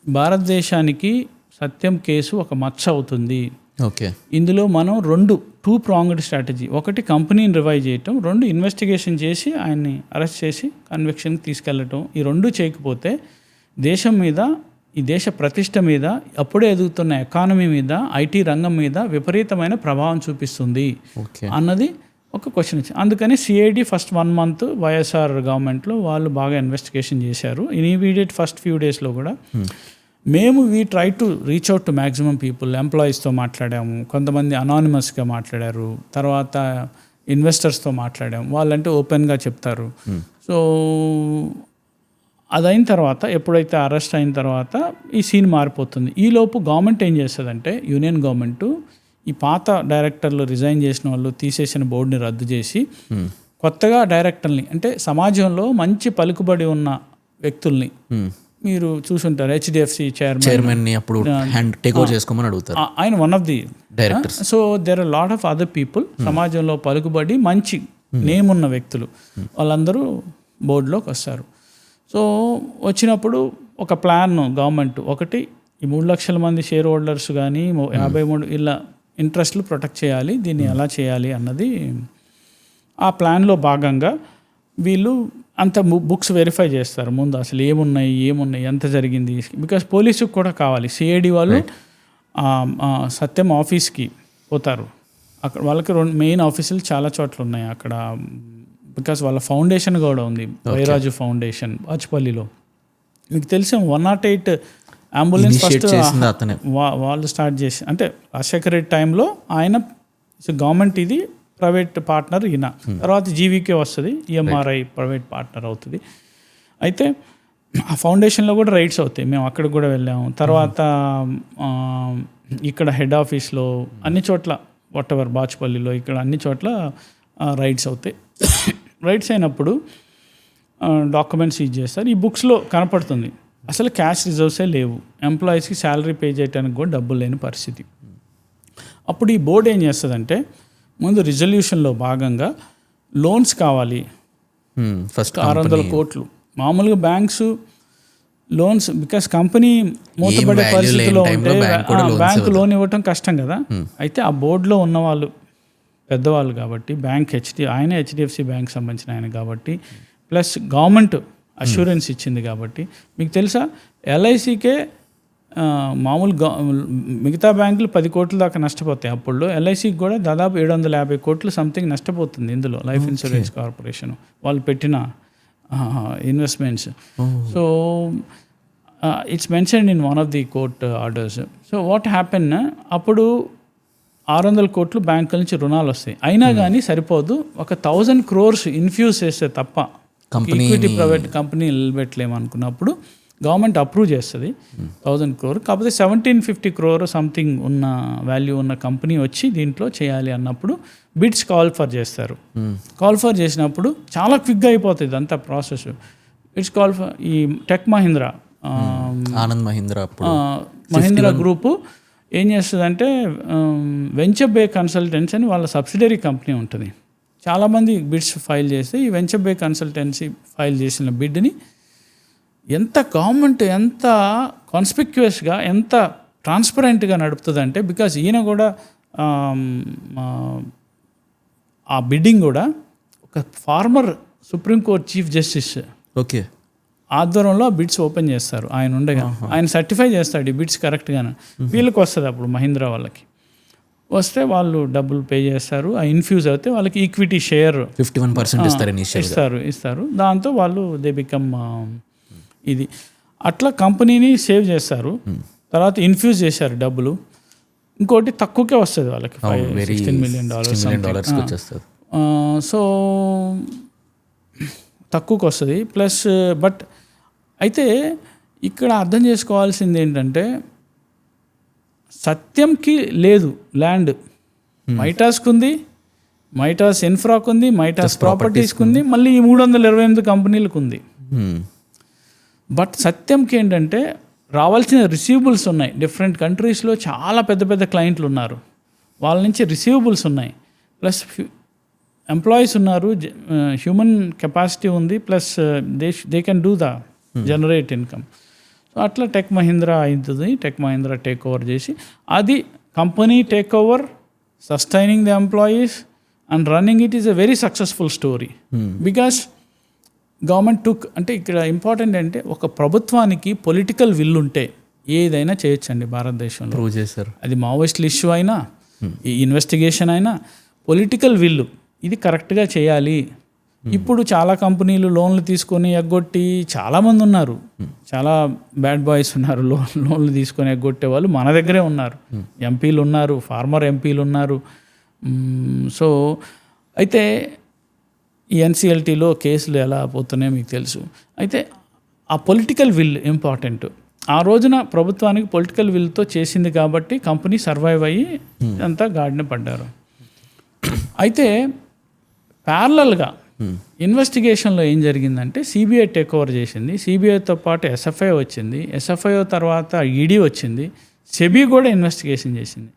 S4: భారతదేశానికి సత్యం కేసు ఒక మచ్చ అవుతుంది,
S1: ఓకే.
S4: ఇందులో మనం 2 ప్రాంగ్డ్ స్ట్రాటజీ, ఒకటి కంపెనీని రివైవ్ చేయటం, 2 ఇన్వెస్టిగేషన్ చేసి ఆయన్ని అరెస్ట్ చేసి కన్విక్షన్కి తీసుకెళ్ళటం. ఈ 2 చేయకపోతే దేశం మీద, ఈ దేశ ప్రతిష్ట మీద, అప్పుడే ఎదుగుతున్న ఎకానమీ మీద, ఐటీ రంగం మీద విపరీతమైన ప్రభావం చూపిస్తుంది
S1: ఓకే
S4: అన్నది ఒక క్వశ్చన్ వచ్చింది. అందుకని సిఐడి ఫస్ట్ 1 month వైఎస్ఆర్ గవర్నమెంట్లో వాళ్ళు బాగా ఇన్వెస్టిగేషన్ చేశారు. ఇమీడియట్ ఫస్ట్ ఫ్యూ డేస్లో కూడా మేము we try to reach out to maximum people, ఎంప్లాయీస్తో మాట్లాడాము, కొంతమంది అనానిమస్గా మాట్లాడారు, తర్వాత ఇన్వెస్టర్స్తో మాట్లాడాము, వాళ్ళంటే ఓపెన్గా చెప్తారు. సో అదైన తర్వాత, ఎప్పుడైతే అరెస్ట్ అయిన తర్వాత ఈ సీన్ మారిపోతుంది. ఈలోపు గవర్నమెంట్ ఏం చేస్తుందంటే, యూనియన్ గవర్నమెంట్ ఈ పాత డైరెక్టర్లు రిజైన్ చేసిన వాళ్ళు తీసేసిన బోర్డుని రద్దు చేసి కొత్తగా డైరెక్టర్ని, అంటే సమాజంలో మంచి పలుకుబడి ఉన్న వ్యక్తుల్ని, మీరు చూసుంటారు హెచ్డిఎఫ్సి
S1: చైర్మన్ని అప్పుడు హ్యాండ్ టేక్ ఓవర్ చేసుకోమని అడుగుతారు,
S4: ఆయన one of the
S1: directors.
S4: So there are lot of other people, సమాజంలో పలుకుబడి మంచి నేమ్ ఉన్న వ్యక్తులు, వాళ్ళందరూ బోర్డులోకి వస్తారు. సో వచ్చినప్పుడు ఒక ప్లాన్ గవర్నమెంట్, ఒకటి ఈ 3 లక్షల మంది షేర్ హోల్డర్స్ కానీ 53 ఇలా ఇంట్రెస్ట్లు ప్రొటెక్ట్ చేయాలి, దీన్ని ఎలా చేయాలి అన్నది ఆ ప్లాన్లో భాగంగా వీళ్ళు అంత బుక్స్ వెరిఫై చేస్తారు ముందు, అసలు ఏమున్నాయి ఎంత జరిగింది, బికాస్ పోలీసుకు కూడా కావాలి. సిఐడి వాళ్ళు సత్యం ఆఫీస్కి పోతారు, అక్కడ వాళ్ళకి 2 మెయిన్ ఆఫీసులు చాలా చోట్ల ఉన్నాయి అక్కడ, బికాస్ వాళ్ళ ఫౌండేషన్ కూడా ఉంది, వైరాజు ఫౌండేషన్ బాచుపల్లిలో. మీకు తెలిసి 108 అంబులెన్స్ ఫస్ట్ వాళ్ళు స్టార్ట్ చేసి, అంటే రాజశేఖర రెడ్డి టైంలో ఆయన గవర్నమెంట్, ఇది ప్రైవేట్ పార్ట్నర్ ఈయన, తర్వాత జీవీకే వస్తుంది, ఈఎంఆర్ఐ ప్రైవేట్ పార్ట్నర్ అవుతుంది. అయితే ఆ ఫౌండేషన్లో కూడా రైడ్స్ అవుతాయి, మేము అక్కడికి కూడా వెళ్ళాము. తర్వాత ఇక్కడ హెడ్ ఆఫీస్లో అన్ని చోట్ల, వాటెవర్ బాచుపల్లిలో ఇక్కడ అన్ని చోట్ల రైడ్స్ అవుతాయి. రైడ్స్ అయినప్పుడు డాక్యుమెంట్స్ యూజ్ చేస్తారు. ఈ బుక్స్లో కనపడుతుంది అసలు క్యాష్ రిజర్వ్సే లేవు, ఎంప్లాయీస్కి శాలరీ పే చేయడానికి కూడా డబ్బులు లేని పరిస్థితి. అప్పుడు ఈ బోర్డు ఏం చేస్తుందంటే, ముందు రిజల్యూషన్లో భాగంగా లోన్స్ కావాలి, ఫస్ట్ 600 కోట్లు. మామూలుగా బ్యాంక్స్ లోన్స్, బికాస్ కంపెనీ మూతపడే పరిస్థితిలో ఉంటే బ్యాంకు లోన్ ఇవ్వటం కష్టం కదా. అయితే ఆ బోర్డులో ఉన్న వాళ్ళు పెద్దవాళ్ళు కాబట్టి, ఆయన హెచ్డిఎఫ్సి బ్యాంక్ సంబంధించిన ఆయన కాబట్టి, ప్లస్ గవర్నమెంట్ అష్యూరెన్స్ ఇచ్చింది కాబట్టి, మీకు తెలుసా ఎల్ఐసికే మామూలు మిగతా బ్యాంకులు 10 కోట్ల దాకా నష్టపోతాయి. అప్పుడు ఎల్ఐసికి కూడా దాదాపు 750 కోట్లు సంథింగ్ నష్టపోతుంది ఇందులో, లైఫ్ ఇన్సూరెన్స్ కార్పొరేషన్ వాళ్ళు పెట్టిన investments. So it's mentioned in one of the court orders. So what happen, అప్పుడు 600 కోట్లు బ్యాంకుల నుంచి రుణాలు వస్తాయి, అయినా కానీ సరిపోదు, ఒక 1000 crores ఇన్ఫ్యూజ్ చేస్తే తప్ప ఈక్విటీ ప్రైవేట్ కంపెనీ నిలబెట్టలేమనుకున్నప్పుడు గవర్నమెంట్ అప్రూవ్ చేస్తుంది 1000 crore. కాకపోతే 1750 crore సంథింగ్ ఉన్న వాల్యూ ఉన్న కంపెనీ వచ్చి దీంట్లో చేయాలి అన్నప్పుడు బిడ్స్ కాల్ ఫర్ చేస్తారు. కాల్ ఫర్ చేసినప్పుడు చాలా క్విక్గా అయిపోతుంది ఇదంతా ప్రాసెస్. బిడ్స్ కాల్ ఫర్ ఈ టెక్ మహీంద్రా,
S1: ఆనంద్
S4: మహీంద్రా గ్రూపు ఏం చేస్తుందంటే, వెంచర్ బే కన్సల్టెన్సీ అని వాళ్ళ సబ్సిడరీ కంపెనీ ఉంటుంది. చాలామంది బిడ్స్ ఫైల్ చేస్తే ఈ వెంచర్ బే కన్సల్టెన్సీ ఫైల్ చేసిన బిడ్ని ఎంత గవర్నమెంట్ ఎంత కాన్స్పిక్యుయస్గా, ఎంత ట్రాన్స్పరెంట్గా నడుపుతుందంటే, బికాజ్ ఈయన కూడా ఆ బిడ్డింగ్ కూడా ఒక former supreme court chief justice
S1: okay
S4: ఆధ్వర్యంలో బిడ్స్ ఓపెన్ చేస్తారు. ఆయన ఉండగా ఆయన సర్టిఫై చేస్తాడు ఈ బిడ్స్ కరెక్ట్గానే. వీళ్ళకి వస్తుంది అప్పుడు మహీంద్రా వాళ్ళకి వస్తే వాళ్ళు డబ్బులు పే చేస్తారు, ఆ ఇన్ఫ్యూజ్ అయితే వాళ్ళకి ఈక్విటీ షేర్
S1: 51%
S4: ఇస్తారు. దాంతో వాళ్ళు దే బికమ్ ఇది అట్లా కంపెనీని సేవ్ చేస్తారు. తర్వాత ఇన్ఫ్యూజ్ చేశారు డబ్బులు. ఇంకోటి తక్కువకే వస్తుంది వాళ్ళకి, $16 million. సో తక్కువకి వస్తుంది ప్లస్. బట్ అయితే ఇక్కడ అర్థం చేసుకోవాల్సింది ఏంటంటే, సత్యంకి లేదు ల్యాండ్, మైటాస్కి ఉంది, మైటాస్ ఇన్ఫ్రాకు ఉంది, మైటాస్ ప్రాపర్టీస్కి ఉంది, మళ్ళీ ఈ 328 కంపెనీలకు ఉంది. బట్ సత్యంకి ఏంటంటే రావాల్సిన రిసీవబుల్స్ ఉన్నాయి. డిఫరెంట్ కంట్రీస్లో చాలా పెద్ద పెద్ద క్లయింట్లు ఉన్నారు, వాళ్ళ నుంచి రిసీవబుల్స్ ఉన్నాయి, ప్లస్ ఎంప్లాయీస్ ఉన్నారు, హ్యూమన్ కెపాసిటీ ఉంది, plus they can do the generate income. So అట్లా టెక్ మహీంద్రా అవుతుంది. టెక్ మహీంద్రా టేక్ ఓవర్ చేసి అది company take over, sustaining the employees and running it is a very successful story. Because government took అంటే ఇక్కడ important అంటే ఒక ప్రభుత్వానికి పొలిటికల్ విల్ ఉంటే ఏదైనా చేయొచ్చండి భారతదేశంలో.
S1: ప్రూవ్ చేశారు.
S4: అది మావోయిస్టుల ఇష్యూ అయినా, ఈ ఇన్వెస్టిగేషన్ అయినా, పొలిటికల్ విల్లు ఇది కరెక్ట్గా చేయాలి. ఇప్పుడు చాలా కంపెనీలు లోన్లు తీసుకొని ఎగ్గొట్టి చాలామంది ఉన్నారు, చాలా బ్యాడ్ బాయ్స్ ఉన్నారు, లోన్లు తీసుకొని ఎగ్గొట్టే వాళ్ళు మన దగ్గరే ఉన్నారు. ఎంపీలు ఉన్నారు, ఫార్మర్ ఎంపీలు ఉన్నారు. సో అయితే ఈ ఎన్సిఎల్టీలో కేసులు ఎలా పోతున్నాయో మీకు తెలుసు. అయితే ఆ పొలిటికల్ విల్ ఇంపార్టెంట్. ఆ రోజున ప్రభుత్వానికి పొలిటికల్ విల్తో చేసింది కాబట్టి కంపెనీ సర్వైవ్ అయ్యి అంతా గాడిన పడ్డారు. అయితే ప్యారలల్గా ఇన్వెస్టిగేషన్లో ఏం జరిగిందంటే సిబిఐ టేక్ ఓవర్ చేసింది. సిబిఐతో పాటు ఎస్ఎఫ్ఐ వచ్చింది. ఎస్ఎఫ్ఐ తర్వాత ఈడీ వచ్చింది. సెబీ కూడా ఇన్వెస్టిగేషన్ చేసింది.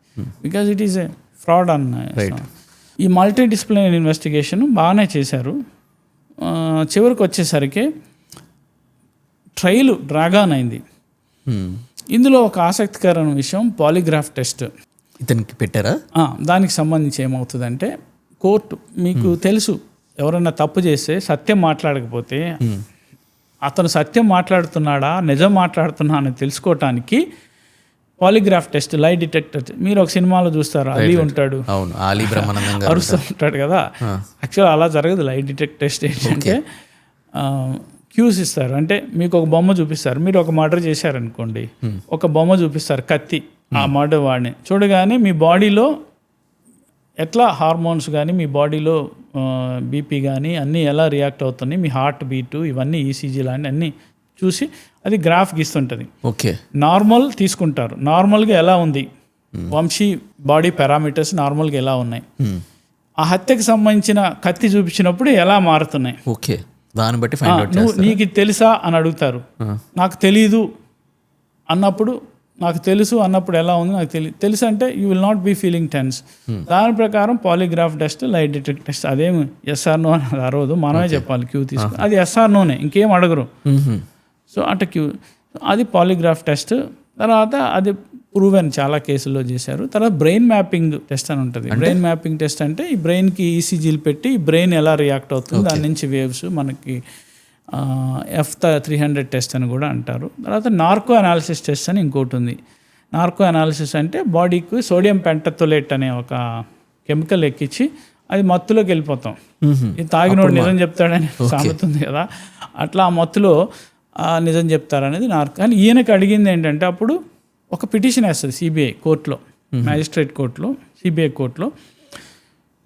S4: Because it is a fraud అన్న. ఈ మల్టీ డిసిప్లినరీ ఇన్వెస్టిగేషన్ బాగానే చేశారు. చివరికి వచ్చేసరికి ట్రయల్ డ్రాగాన్ అయింది. ఇందులో ఒక ఆసక్తికరమైన విషయం పాలిగ్రాఫ్ టెస్ట్
S1: ఇతనికి పెట్టారా?
S4: దానికి సంబంధించి ఏమవుతుందంటే కోర్టు మీకు తెలుసు, ఎవరైనా తప్పు చేస్తే సత్యం మాట్లాడకపోతే అతను సత్యం మాట్లాడుతున్నాడా నిజం మాట్లాడుతున్నా అని తెలుసుకోవటానికి పాలిగ్రాఫ్ టెస్ట్, లై డిటెక్టర్. మీరు ఒక సినిమాలో చూస్తారు, అలీ ఉంటాడు,
S1: అవును, ఆలీ బ్రహ్మానందం గారు
S4: అరుస్తూ ఉంటాడు కదా. యాక్చువల్ అలా జరగదు. లై డిటెక్ట్ టెస్ట్ ఏంటంటే క్యూస్ ఇస్తారు. అంటే మీకు ఒక బొమ్మ చూపిస్తారు, మీరు ఒక మర్డర్ చేశారనుకోండి, ఒక బొమ్మ చూపిస్తారు, కత్తి, ఆ మర్డర్ వాడిని చూడగానే మీ బాడీలో ఎట్లా హార్మోన్స్ కానీ మీ బాడీలో బీపీ కానీ అన్నీ ఎలా రియాక్ట్ అవుతున్నాయి, మీ హార్ట్ బీటు ఇవన్నీ ఈసీజీ లాంటి అన్నీ చూసి అది గ్రాఫ్ గీస్తుంటుంది.
S1: ఓకే,
S4: నార్మల్ తీసుకుంటారు, నార్మల్గా ఎలా ఉంది, వంశీ బాడీ పారామీటర్స్ నార్మల్గా ఎలా ఉన్నాయి, ఆ హత్యకు సంబంధించిన కత్తి చూపించినప్పుడు ఎలా మారుతున్నాయి.
S1: ఓకే, దాన్ని బట్టి ఫైండ్ అవుట్ చేస్తారు.
S4: నీకు ఇది తెలుసా అని అడుగుతారు. నాకు తెలీదు అన్నప్పుడు, నాకు తెలుసు అన్నప్పుడు ఎలా ఉంది, నాకు తెలుసు అంటే you will not be feeling tense. దాని ప్రకారం polygraph test, lie detect test అదేమి ఎస్ఆర్ నో అని అరవదు, మనమే చెప్పాలి క్యూ తీసుకుని. అది ఎస్ఆర్ నోనే, ఇంకేం అడగరు. సో అంటే క్యూ, అది పాలిగ్రాఫ్ టెస్ట్. తర్వాత అది ప్రూవెన్ చాలా కేసుల్లో చేశారు. తర్వాత బ్రెయిన్ మ్యాపింగ్ టెస్ట్ అని ఉంటుంది. బ్రెయిన్ మ్యాపింగ్ టెస్ట్ అంటే ఈ బ్రెయిన్కి ఈసీజీలు పెట్టి ఈ బ్రెయిన్ ఎలా రియాక్ట్ అవుతుంది, దాని నుంచి వేవ్స్ మనకి F300 టెస్ట్ అని కూడా అంటారు. తర్వాత నార్కో అనాలిసిస్ టెస్ట్ అని ఇంకోటి ఉంది. నార్కో అనాలిసిస్ అంటే బాడీకి సోడియం పెంటథోలేట్ అనే ఒక కెమికల్ ఎక్కించి అది మత్తులోకి వెళ్ళిపోతాం. ఇది తాగినోడు నిజం చెప్తాడని సామెత ఉంది కదా, అట్లా ఆ మత్తులో నిజం చెప్తారనేది నార్కో. కానీ ఈయనకి అడిగింది ఏంటంటే అప్పుడు ఒక పిటిషన్ వేస్తుంది సిబిఐ కోర్టులో, మ్యాజిస్ట్రేట్ కోర్టులో, సిబిఐ కోర్టులో.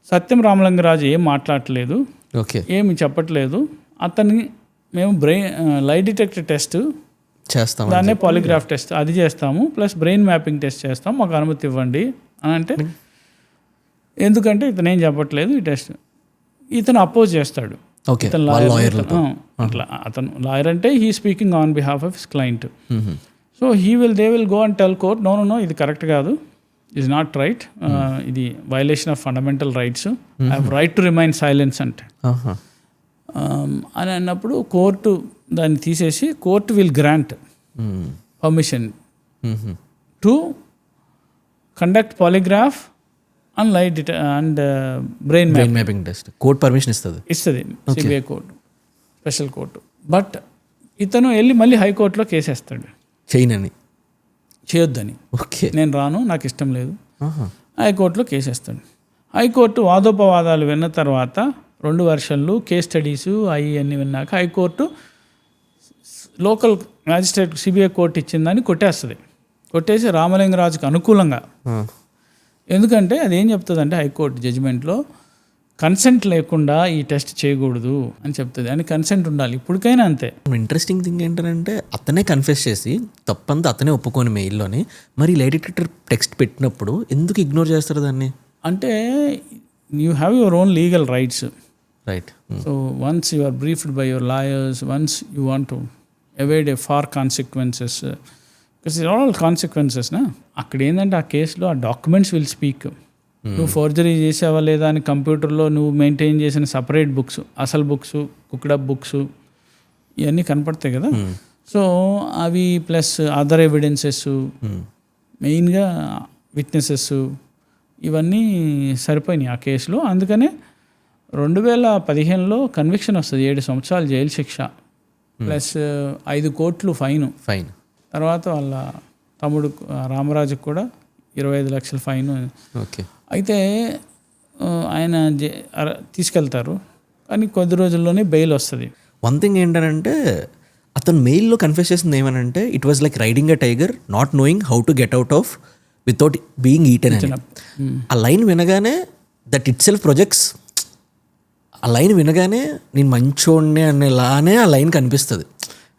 S4: సత్యం రామలింగరాజు ఏం మాట్లాడట్లేదు, ఏమి చెప్పట్లేదు, అతన్ని మేము లై డిటెక్టర్ టెస్ట్
S1: చేస్తాం,
S4: దాన్నే పాలిగ్రాఫ్ టెస్ట్ అది చేస్తాము, ప్లస్ బ్రెయిన్ మ్యాపింగ్ టెస్ట్ చేస్తాం, మాకు అనుమతి ఇవ్వండి అని అంటే, ఎందుకంటే ఇతను ఏం చెప్పట్లేదు ఈ టెస్ట్. ఇతను అపోజ్ చేస్తాడు. ఇతను లాయర్, అట్లా అతను లాయర్ అంటే he speaking on behalf of his client. So they will go and tell court, no ఇది కరెక్ట్ కాదు, ఈజ్ నాట్ రైట్, ఇది violation of fundamental rights, I have right to remain silence అంటే అని అన్నప్పుడు court దాన్ని తీసేసి court will grant permission to conduct polygraph and and brain
S1: mapping test. Court permission ఇస్తుంది
S4: CBI court, special court. But ఇతను వెళ్ళి మళ్ళీ హైకోర్టులో కేసేస్తాడు, చేయొద్దని.
S1: ఓకే,
S4: నేను రాను, నాకు ఇష్టం లేదు. హైకోర్టులో కేసేస్తాడు. హైకోర్టు వాదోపవాదాలు విన్న తర్వాత 2 వర్షన్లు, కేస్ స్టడీసు అన్నీ విన్నాక high court local magistrate CBI court ఇచ్చిందని కొట్టేసి రామలింగరాజుకు అనుకూలంగా. ఎందుకంటే అది ఏం చెప్తుందంటే హైకోర్టు జడ్జిమెంట్లో కన్సెంట్ లేకుండా ఈ టెస్ట్ చేయకూడదు అని చెప్తుంది, అని కన్సెంట్ ఉండాలి ఇప్పటికైనా అంతే.
S1: ఇంట్రెస్టింగ్ థింగ్ ఏంటంటే అతనే కన్ఫెస్ చేసి తప్పంతా అతనే ఒప్పుకొని మెయిల్లోని, మరి లై డిటెక్టర్ టెక్స్ట్ పెట్టినప్పుడు ఎందుకు ఇగ్నోర్ చేస్తారు దాన్ని?
S4: అంటే you have your own legal rights,
S1: right.
S4: So once you are briefed by your lawyers, once you want to avoid far consequences because it all కాన్సిక్వెన్సెస్నా. అక్కడ ఏంటంటే ఆ కేసులో ఆ డాక్యుమెంట్స్ విల్ స్పీక్. నువ్వు ఫోర్జరీ చేసావా లేదా అని కంప్యూటర్లో నువ్వు మెయింటైన్ చేసిన సపరేట్ బుక్స్, అసలు బుక్స్, కుక్డప్ బుక్స్ ఇవన్నీ కనపడతాయి కదా. సో అవి ప్లస్ అదర్ ఎవిడెన్సెస్, మెయిన్గా విట్నెసెస్, ఇవన్నీ సరిపోయినాయి ఆ కేసులో. అందుకనే 2015లో కన్విక్షన్ వస్తుంది, 7 సంవత్సరాలు జైలు శిక్ష ప్లస్ 5 కోట్లు ఫైన్. తర్వాత వాళ్ళ తమ్ముడు రామరాజుకు కూడా 25 లక్షల ఫైన్.
S1: ఓకే.
S4: అయితే ఆయన తీసుకెళ్తారు, కానీ కొద్ది రోజుల్లోనే బెయిల్ వస్తుంది.
S1: వన్ థింగ్ ఏంటంటే అతను మెయిల్లో కన్ఫెస్ చేసింది ఏమనంటే it was like riding a tiger not knowing how to get out of without being eaten అని. ఆ లైన్ వినగానే దట్ ఇట్ సెల్ఫ్ ప్రొజెక్ట్స్, ఆ లైన్ వినగానే నేను మంచోడిని అనేలానే ఆ లైన్ కనిపిస్తుంది.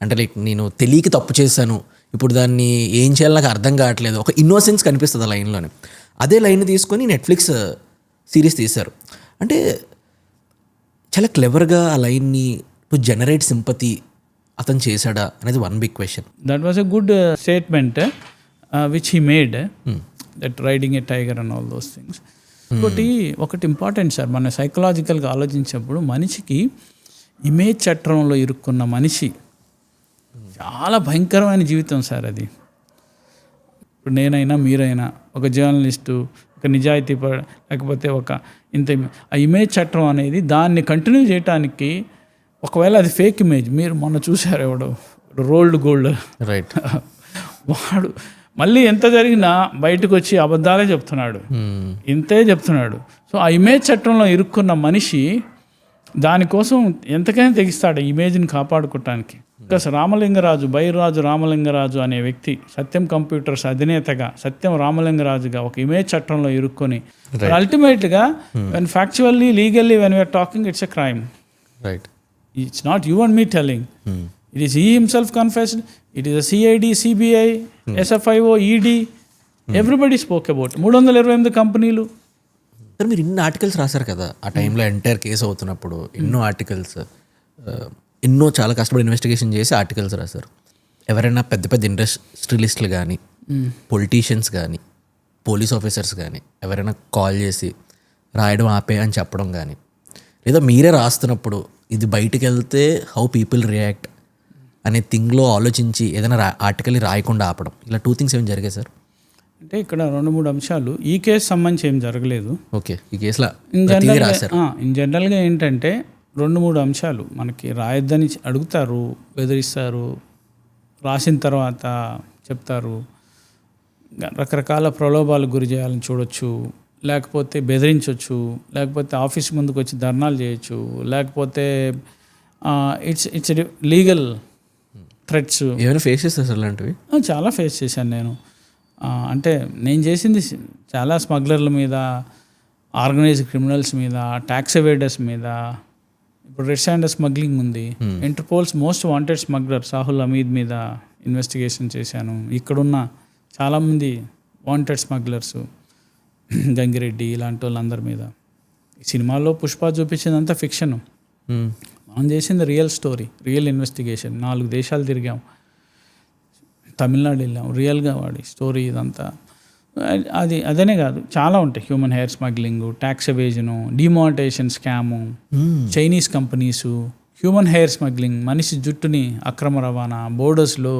S1: అంటే లైక్ నేను తెలియక తప్పు చేశాను, ఇప్పుడు దాన్ని ఏం చేయాలో నాకు అర్థం కావట్లేదు, ఒక ఇన్నోసెన్స్ కనిపిస్తుంది ఆ లైన్లోనే. అదే లైన్ తీసుకొని నెట్ఫ్లిక్స్ సిరీస్ తీశారు. అంటే చాలా క్లెవర్గా ఆ లైన్ని టు జనరేట్ సింపతి అతను చేశాడా అనేది one big question.
S4: That was a good statement which he made, that riding a tiger and all those things. ఒకటి ఇంపార్టెంట్ సార్, మన సైకలాజికల్గా ఆలోచించినప్పుడు మనిషికి ఇమేజ్ చట్రంలో ఇరుక్కున్న మనిషి చాలా భయంకరమైన జీవితం సార్ అది. ఇప్పుడు నేనైనా మీరైనా ఒక జర్నలిస్టు, ఒక నిజాయితీ లేకపోతే ఒక ఆ ఇమేజ్ చట్టం అనేది దాన్ని కంటిన్యూ చేయడానికి, ఒకవేళ అది ఫేక్ ఇమేజ్, మీరు మొన్న చూశారు ఎవడో రోల్డ్ గోల్డ్,
S1: రైట్,
S4: వాడు మళ్ళీ ఎంత జరిగినా బయటకు వచ్చి అబద్ధాలే చెప్తున్నాడు, ఇంతే చెప్తున్నాడు. సో ఆ ఇమేజ్ చట్టంలో ఇరుక్కున్న మనిషి దానికోసం ఎంతకైనా తెగిస్తాడు ఇమేజ్ని కాపాడుకోవటానికి. బికాస్ రామలింగరాజు, బైరాజు రామలింగరాజు అనే వ్యక్తి సత్యం కంప్యూటర్స్ అధినేతగా, సత్యం రామలింగరాజుగా ఒక ఇమేజ్ చట్టంలో ఇరుక్కొని అల్టిమేట్గా when factually legally when we're talking it's a crime.
S1: Right.
S4: It's not you and me telling, it is he himself confessed, it is CID, CBI, SFIO, ED, everybody spoke about 328 కంపెనీలు.
S1: Sir మీరు ఇన్ని articles రాశారు కదా ఆ టైంలో, entire case అవుతున్నప్పుడు ఎన్నో articles, ఎన్నో చాలా కష్టపడి ఇన్వెస్టిగేషన్ చేసి ఆర్టికల్స్ రాశారు. ఎవరైనా పెద్ద పెద్ద ఇండస్ట్రియలిస్టులు కానీ, పొలిటీషియన్స్ కానీ, పోలీస్ ఆఫీసర్స్ కానీ ఎవరైనా కాల్ చేసి రాయడం ఆపే అని చెప్పడం కానీ, లేదా మీరే రాస్తున్నప్పుడు ఇది బయటికి వెళ్తే హౌ పీపుల్ రియాక్ట్ అనే థింగ్లో ఆలోచించి ఏదైనా ఆర్టికల్ రాయకుండా ఆపడం, ఇలా 2 థింగ్స్ ఏమైనా జరిగాయి సార్?
S4: అంటే ఇక్కడ 2-3 అంశాలు. ఈ కేసు సంబంధించి ఏం జరగలేదు.
S1: ఓకే. ఈ కేసులో రాశారు.
S4: ఇన్ జనరల్గా ఏంటంటే 2-3 అంశాలు మనకి రాయొద్దని అడుగుతారు, బెదిరిస్తారు, రాసిన తర్వాత చెప్తారు, రకరకాల ప్రలోభాలకు గురి చేయాలని చూడొచ్చు, లేకపోతే బెదిరించవచ్చు, లేకపోతే ఆఫీస్ ముందుకు వచ్చి ధర్నాలు చేయొచ్చు, లేకపోతే ఇట్స్ లీగల్ థ్రెట్స్.
S1: ఏమైనా ఫేస్ చేస్తారు సార్ అలాంటివి?
S4: చాలా ఫేస్ చేశాను నేను. అంటే నేను చేసింది చాలా స్మగ్లర్ల మీద, ఆర్గనైజ్డ్ క్రిమినల్స్ మీద, ట్యాక్స్ ఎవేడర్స్ మీద. ఇప్పుడు రెడ్ హ్యాండెడ్ స్మగ్లింగ్ ఉంది, Interpol's most wanted smuggler Sahul Hameed మీద ఇన్వెస్టిగేషన్ చేశాను. ఇక్కడున్న చాలామంది వాంటెడ్ స్మగ్లర్స్, గంగిరెడ్డి ఇలాంటి వాళ్ళందరి మీద. ఈ సినిమాలో పుష్ప చూపించిందంతా ఫిక్షన్, మనం చేసింది రియల్ స్టోరీ, రియల్ ఇన్వెస్టిగేషన్. 4 దేశాలు తిరిగాం, తమిళనాడు వెళ్ళాం, రియల్గా వాడి స్టోరీ ఇదంతా. అదనే కాదు, చాలా ఉంటాయి. Human hair smuggling, tax evasion, demonetisation scam, Chinese companies, human hair smuggling, మనిషి జుట్టుని అక్రమ రవాణా, బోర్డర్స్లో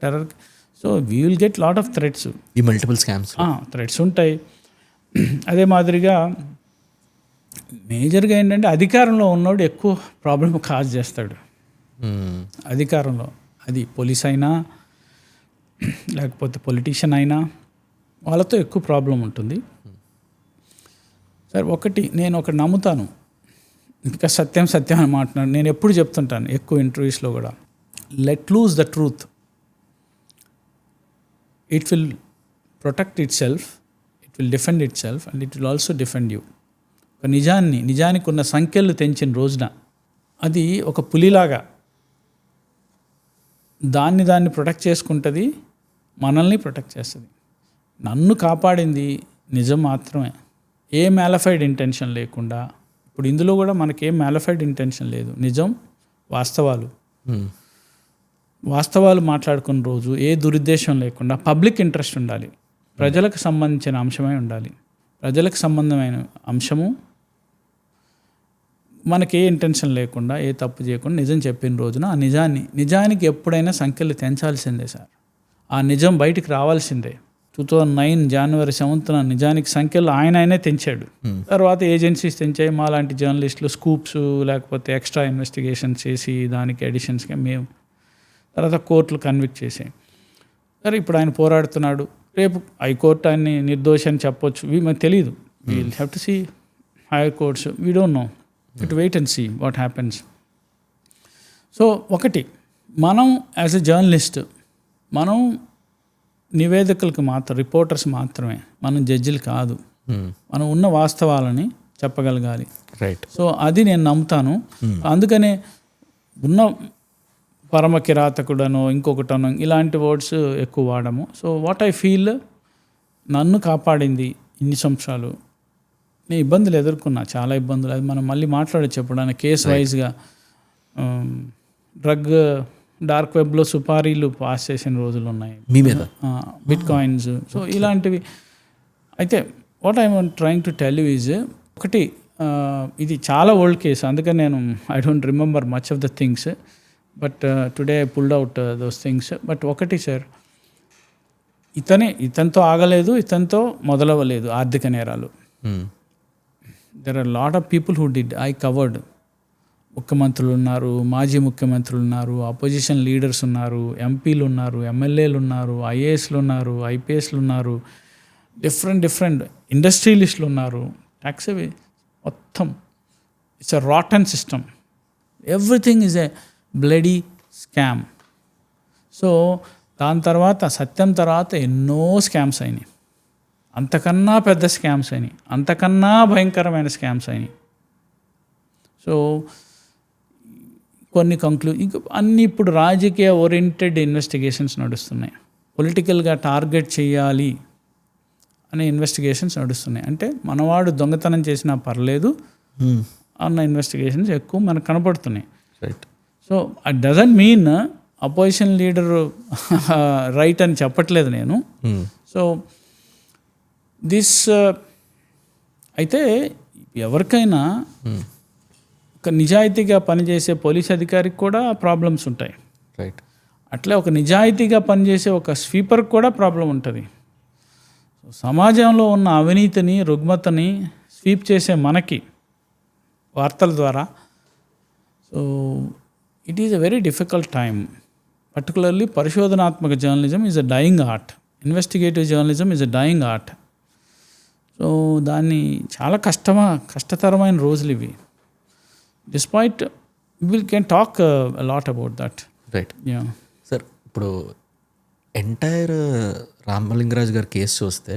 S4: terror. So we will get lot of threats,
S1: ఈ మల్టిపుల్ స్కామ్స్
S4: థ్రెట్స్ ఉంటాయి. అదే మాదిరిగా మేజర్గా ఏంటంటే అధికారంలో ఉన్నవాడు ఎక్కువ ప్రాబ్లం కాజ్ చేస్తాడు. అధికారంలో, అది పోలీస్ అయినా లేకపోతే పొలిటీషియన్ అయినా, వాళ్ళతో ఎక్కువ ప్రాబ్లం ఉంటుంది. సరే, నేను ఒకటి నమ్ముతాను, ఇంకా సత్యం అని మాట్లాడు. నేను ఎప్పుడు చెప్తుంటాను ఎక్కువ ఇంటర్వ్యూస్లో కూడా, let lose the truth, it will protect it self, it will defend it self and it will also defend you. ఒక నిజానికి ఉన్న సంఖ్యలు తెంచిన రోజున అది ఒక పులిలాగా దాన్ని ప్రొటెక్ట్ చేసుకుంటుంది, మనల్ని ప్రొటెక్ట్ చేస్తుంది. నన్ను కాపాడింది నిజం మాత్రమే, ఏ మ్యాలిఫైడ్ ఇంటెన్షన్ లేకుండా. ఇప్పుడు ఇందులో కూడా మనకి ఏం మ్యాలిఫైడ్ ఇంటెన్షన్ లేదు, నిజం, వాస్తవాలు. వాస్తవాలు మాట్లాడుకున్న రోజు ఏ దురుద్దేశం లేకుండా పబ్లిక్ ఇంట్రెస్ట్ ఉండాలి, ప్రజలకు సంబంధించిన అంశమై ఉండాలి. ప్రజలకు సంబంధమైన అంశము, మనకి ఏ ఇంటెన్షన్ లేకుండా ఏ తప్పు చేయకుండా నిజం చెప్పిన రోజున ఆ నిజానికి ఎప్పుడైనా సంఖ్యలు తెంచాల్సిందే సార్. ఆ నిజం బయటికి రావాల్సిందే. 2009 జనవరి 7th నిజానికి సంఖ్యలు ఆయనే తెంచాడు. తర్వాత ఏజెన్సీస్ తెంచాయి, మా లాంటి జర్నలిస్టులు స్కూప్స్ లేకపోతే ఎక్స్ట్రా ఇన్వెస్టిగేషన్ చేసి దానికి ఎడిషన్స్గా మేము, తర్వాత కోర్టులు కన్విక్ట్ చేసాయి. సరే ఇప్పుడు ఆయన పోరాడుతున్నాడు, రేపు హైకోర్టు ఆయన్ని నిర్దోషి అని చెప్పొచ్చు, మనకు తెలియదు. We will have to see higher courts, we don't know, it wait and see what happens. So ఒకటి, మనం యాజ్ ఎ జర్నలిస్ట్ మనం నివేదికలకు మాత్రం, రిపోర్టర్స్ మాత్రమే, మనం జడ్జిలు కాదు. మనం ఉన్న వాస్తవాలని చెప్పగలగాలి.
S1: రైట్.
S4: సో అది నేను నమ్ముతాను. అందుకనే ఉన్న పరమ కిరాతకుడనో ఇంకొకటనో ఇలాంటి వర్డ్స్ ఎక్కువ వాడము. సో వాట్ ఐ ఫీల్, నన్ను కాపాడింది ఇన్ని సంవత్సరాలు, నేను ఇబ్బందులు ఎదుర్కొన్నా, చాలా ఇబ్బందులు. అది మనం మళ్ళీ మాట్లాడచ్చు ఎప్పుడైనా కేస్ వైజ్గా. డ్రగ్ డార్క్ వెబ్లో సుపారీలు పాస్ చేసిన రోజులు ఉన్నాయి
S1: మీ మీద,
S4: బిట్ కాయిన్స్. సో ఇలాంటివి. అయితే what I'm trying to tell you is, ఒకటి ఇది చాలా ఓల్డ్ కేసు, అందుకని నేను I don't remember much of the things, but today I pulled out those things. But ఒకటి సార్, ఇతనితో ఆగలేదు, ఇతనితో మొదలవ్వలేదు ఆర్థిక నేరాలు. There are lot of people who did, I covered. ముఖ్యమంత్రులు ఉన్నారు, మాజీ ముఖ్యమంత్రులు ఉన్నారు, అపోజిషన్ లీడర్స్ ఉన్నారు, ఎంపీలు ఉన్నారు, ఎమ్మెల్యేలు ఉన్నారు, ఐఏఎస్లు ఉన్నారు, ఐపీఎస్లు ఉన్నారు, డిఫరెంట్ ఇండస్ట్రియలిస్టులు ఉన్నారు, ట్యాక్స్ అవి మొత్తం. It's a rotten system, everything is a bloody scam. So దాని తర్వాత సత్యం తర్వాత ఎన్నో స్కామ్స్ అయినాయి, అంతకన్నా పెద్ద స్కామ్స్ అయినాయి, అంతకన్నా భయంకరమైన స్కామ్స్ అయినాయి. సో కొన్ని ఇంకా అన్నీ ఇప్పుడు రాజకీయ ఓరియంటెడ్ ఇన్వెస్టిగేషన్స్ నడుస్తున్నాయి, పొలిటికల్గా టార్గెట్ చేయాలి అనే ఇన్వెస్టిగేషన్స్ నడుస్తున్నాయి. అంటే మనవాడు దొంగతనం చేసినా పర్లేదు అన్న ఇన్వెస్టిగేషన్స్ ఎక్కువ మనకు కనపడుతున్నాయి.
S1: Right.
S4: So at doesn't mean opposition leader right అని చెప్పట్లేదు నేను. సో దిస్ అయితే ఎవరికైనా ఒక నిజాయితీగా పనిచేసే పోలీస్ అధికారికి కూడా ప్రాబ్లమ్స్ ఉంటాయి.
S1: రైట్.
S4: అట్లే ఒక నిజాయితీగా పనిచేసే ఒక స్వీపర్కి కూడా ప్రాబ్లం ఉంటుంది. సమాజంలో ఉన్న అవినీతిని, రుగ్మతని స్వీప్ చేసే మనకి వార్తల ద్వారా, so it is a very difficult time. Particularly పరిశోధనాత్మక journalism is a dying art, investigative journalism is a dying art. So దాన్ని చాలా కష్టతరమైన రోజులు ఇవి. Despite we can talk a lot about that.
S1: Right.
S4: Yeah.
S1: Sir ఇప్పుడు entire Ramalinga Raju గారి case చూస్తే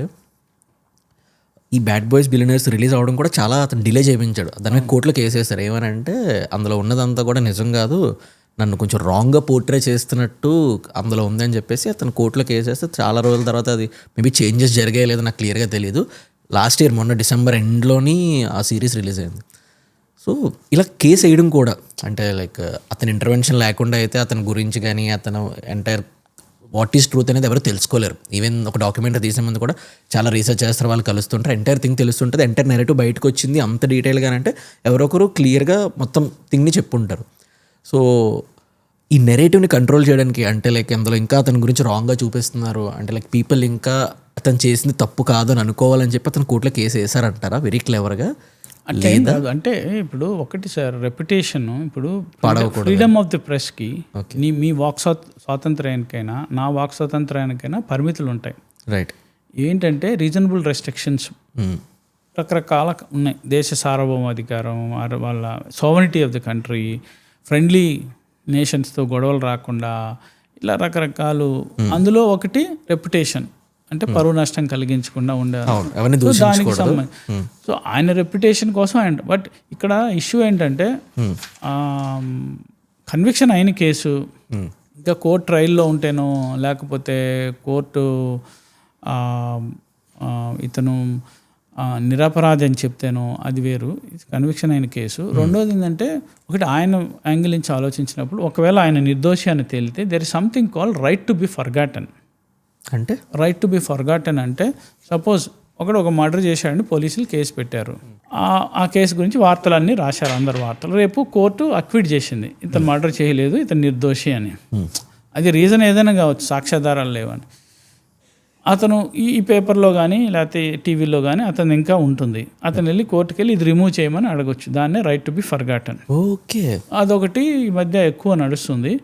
S1: ఈ బ్యాడ్ బాయ్స్ బిలియనర్స్ రిలీజ్ అవ్వడం కూడా చాలా అతను డిలే చేయించాడు. దాని మీద కోర్టులో కేసు వేశారు. ఏమనంటే అందులో ఉన్నదంతా కూడా నిజం కాదు, నన్ను కొంచెం రాంగ్గా పోర్ట్రే చేస్తున్నట్టు అందులో ఉందని చెప్పేసి అతను కోర్టులో కేసు వేస్తే చాలా రోజుల తర్వాత అది మేబీ చేంజెస్ జరిగాయో లేదో నాకు క్లియర్గా తెలియదు. లాస్ట్ ఇయర్ మొన్న డిసెంబర్ ఎండ్లోని ఆ సిరీస్ రిలీజ్ అయింది. సో ఇలా కేసు వేయడం కూడా అంటే లైక్ అతని ఇంటర్వెన్షన్ లేకుండా అయితే అతని గురించి కానీ అతను ఎంటైర్ వాట్ ఈస్ ట్రూత్ అనేది ఎవరు తెలుసుకోలేరు. ఈవెన్ ఒక డాక్యుమెంటరీ తీసే ముందు కూడా చాలా రీసెర్చ్ చేస్తారు, వాళ్ళు కలుస్తుంటారు, ఎంటైర్ థింగ్ తెలుస్తుంటుంది, ఎంటైర్ నెరేటివ్ బయటకు వచ్చింది అంత డీటెయిల్గా అంటే ఎవరొకరు క్లియర్గా మొత్తం థింగ్ని చెప్పుంటారు. సో ఈ నెరేటివ్ని కంట్రోల్ చేయడానికి అంటే లైక్ అందులో ఇంకా అతని గురించి రాంగ్గా చూపిస్తున్నారు అంటే లైక్ పీపుల్ ఇంకా అతను చేసింది తప్పు కాదు అని అనుకోవాలని చెప్పి అతను కోర్టులో కేసు వేశారంటారా వెరీ క్లియర్గా?
S4: అంటే అంటే ఇప్పుడు ఒకటి సార్, రెప్యుటేషన్ ఇప్పుడు ఫ్రీడమ్ ఆఫ్ ది ప్రెస్కి మీ వాక్ స్వాతంత్ర్యానికైనా నా వాక్ స్వాతంత్ర్యానికైనా పరిమితులు ఉంటాయి.
S1: రైట్.
S4: ఏంటంటే రీజనబుల్ రెస్ట్రిక్షన్స్ రకరకాల ఉన్నాయి. దేశ సార్వభౌమాధికారం, వాళ్ళ సోవరిటీ ఆఫ్ ది కంట్రీ, ఫ్రెండ్లీ నేషన్స్తో గొడవలు రాకుండా, ఇలా రకరకాలు. అందులో ఒకటి రెప్యుటేషన్, అంటే పరువు నష్టం కలిగించకుండా ఉండాలి. దానికి సంబంధించి సో ఆయన రెప్యుటేషన్ కోసం ఆయన. బట్ ఇక్కడ ఇష్యూ ఏంటంటే కన్విక్షన్ అయిన కేసు ఇంకా కోర్టు ట్రయల్లో ఉంటేనో లేకపోతే కోర్టు ఇతను నిరపరాధి అని చెప్తేనో అది వేరు, కన్విక్షన్ అయిన కేసు. రెండోది ఏంటంటే ఒకటి ఆయన యాంగిల్ నుంచి ఆలోచించినప్పుడు ఒకవేళ ఆయన నిర్దోషి అని తేలితే there is something call right to be forgotten.
S1: అంటే
S4: రైట్ టు బి ఫర్గాటన్ అంటే సపోజ్ ఒక మర్డర్ చేశాడని పోలీసులు కేసు పెట్టారు. ఆ కేసు గురించి వార్తలన్నీ రాశారు, అందరు వార్తలు. రేపు కోర్టు అక్విట్ చేసింది, ఇతను మర్డర్ చేయలేదు, ఇతను నిర్దోషి అని. అది రీజన్ ఏదైనా కావచ్చు, సాక్ష్యాధారాలు లేవని. అతను ఈ పేపర్లో కానీ లేకపోతే టీవీలో కానీ అతను ఇంకా ఉంటుంది, అతను వెళ్ళి కోర్టుకు వెళ్ళి ఇది రిమూవ్ చేయమని అడగొచ్చు. దాన్నే right to be forgotten.
S1: Okay,
S4: అదొకటి ఈ మధ్య ఎక్కువ నడుస్తుంది.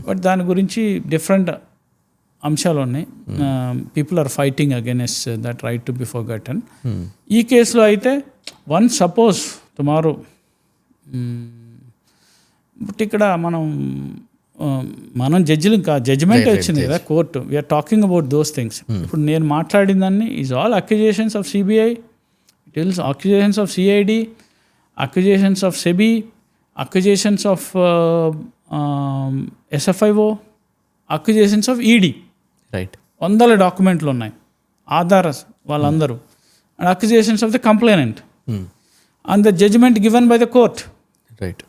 S4: బట్ దాని గురించి డిఫరెంట్ అంశాలు ఉన్నాయి. People are fighting against that right to be forgotten. ఈ కేసులో అయితే వన్ సపోజ్ టుమారో, బట్ ఇక్కడ మనం జడ్జిలు జడ్జిమెంట్ వచ్చింది కదా court, we are talking about those things. ఇప్పుడు నేను మాట్లాడిన దాన్ని is all accusations of CBI, it is accusations of CID, accusations of SEBI, accusations of SFIO, accusations of ED.
S1: Right,
S4: 100 డాక్యుమెంట్లు ఉన్నాయి, ఆధార్స్ వాళ్ళందరూ, and accusations of the complainant and the judgement given by the court.
S1: Right,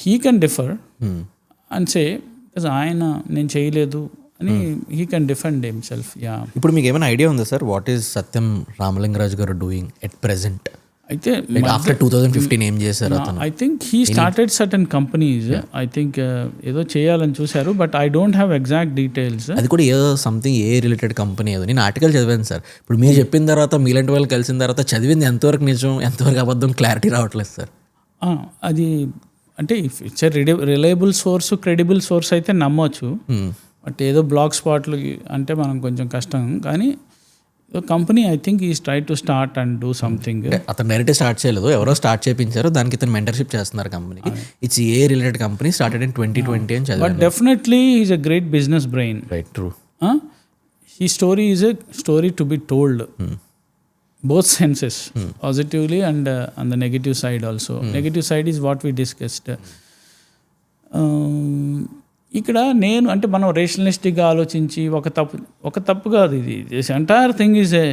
S4: he can differ and say ఆయన నేను చేయలేదు అని he can defend himself. Yeah,
S1: ఇప్పుడు మీకు ఏమైనా ఐడియా ఉందా సార్ వాట్ ఈస్ సత్యం రామలింగరాజు గారు డూయింగ్ ఎట్ ప్రెసెంట్?
S4: అయితే
S1: ఆఫ్టర్ 2015 ఏం చేశారు అతను?
S4: I think he started certain companies. I think ఏదో చేయాలని చూశారు, but I don't have exact details.
S1: అది కూడా సంథింగ్ ఏ రిలేటెడ్ కంపెనీ ఏదో. నేను ఆర్టికల్ చదివాను సార్. ఇప్పుడు మీరు చెప్పిన తర్వాత మీలాంటి వాళ్ళు కలిసిన తర్వాత చదివింది ఎంతవరకు నిజం ఎంతవరకు అబద్ధం క్లారిటీ రావట్లేదు సార్.
S4: అది అంటే it's reliable source, credible source అయితే నమ్మొచ్చు. బట్ ఏదో బ్లాగ్ స్పాట్లు అంటే మనం కొంచెం కష్టం. కానీ company I think is try to start and do something.
S1: అతను డైరెక్ట్ స్టార్ట్ చేయలేదు, ఎవరో స్టార్ట్ చేయించారు, దానికి ఇతను మెంటర్షిప్ చేస్తున్నారు కంపెనీకి. It's a related company started in 2020 అని చదివాను.
S4: But definitely is a great business brain.
S1: Right, true.
S4: ఈ story is a story to be told, both senses, positively and on the negative side also. Negative side is what we discussed. ఇక్కడ నేను అంటే మనం రేషనలిస్టిక్గా ఆలోచించి ఒక తప్పు కాదు ఇది. Entire thing is a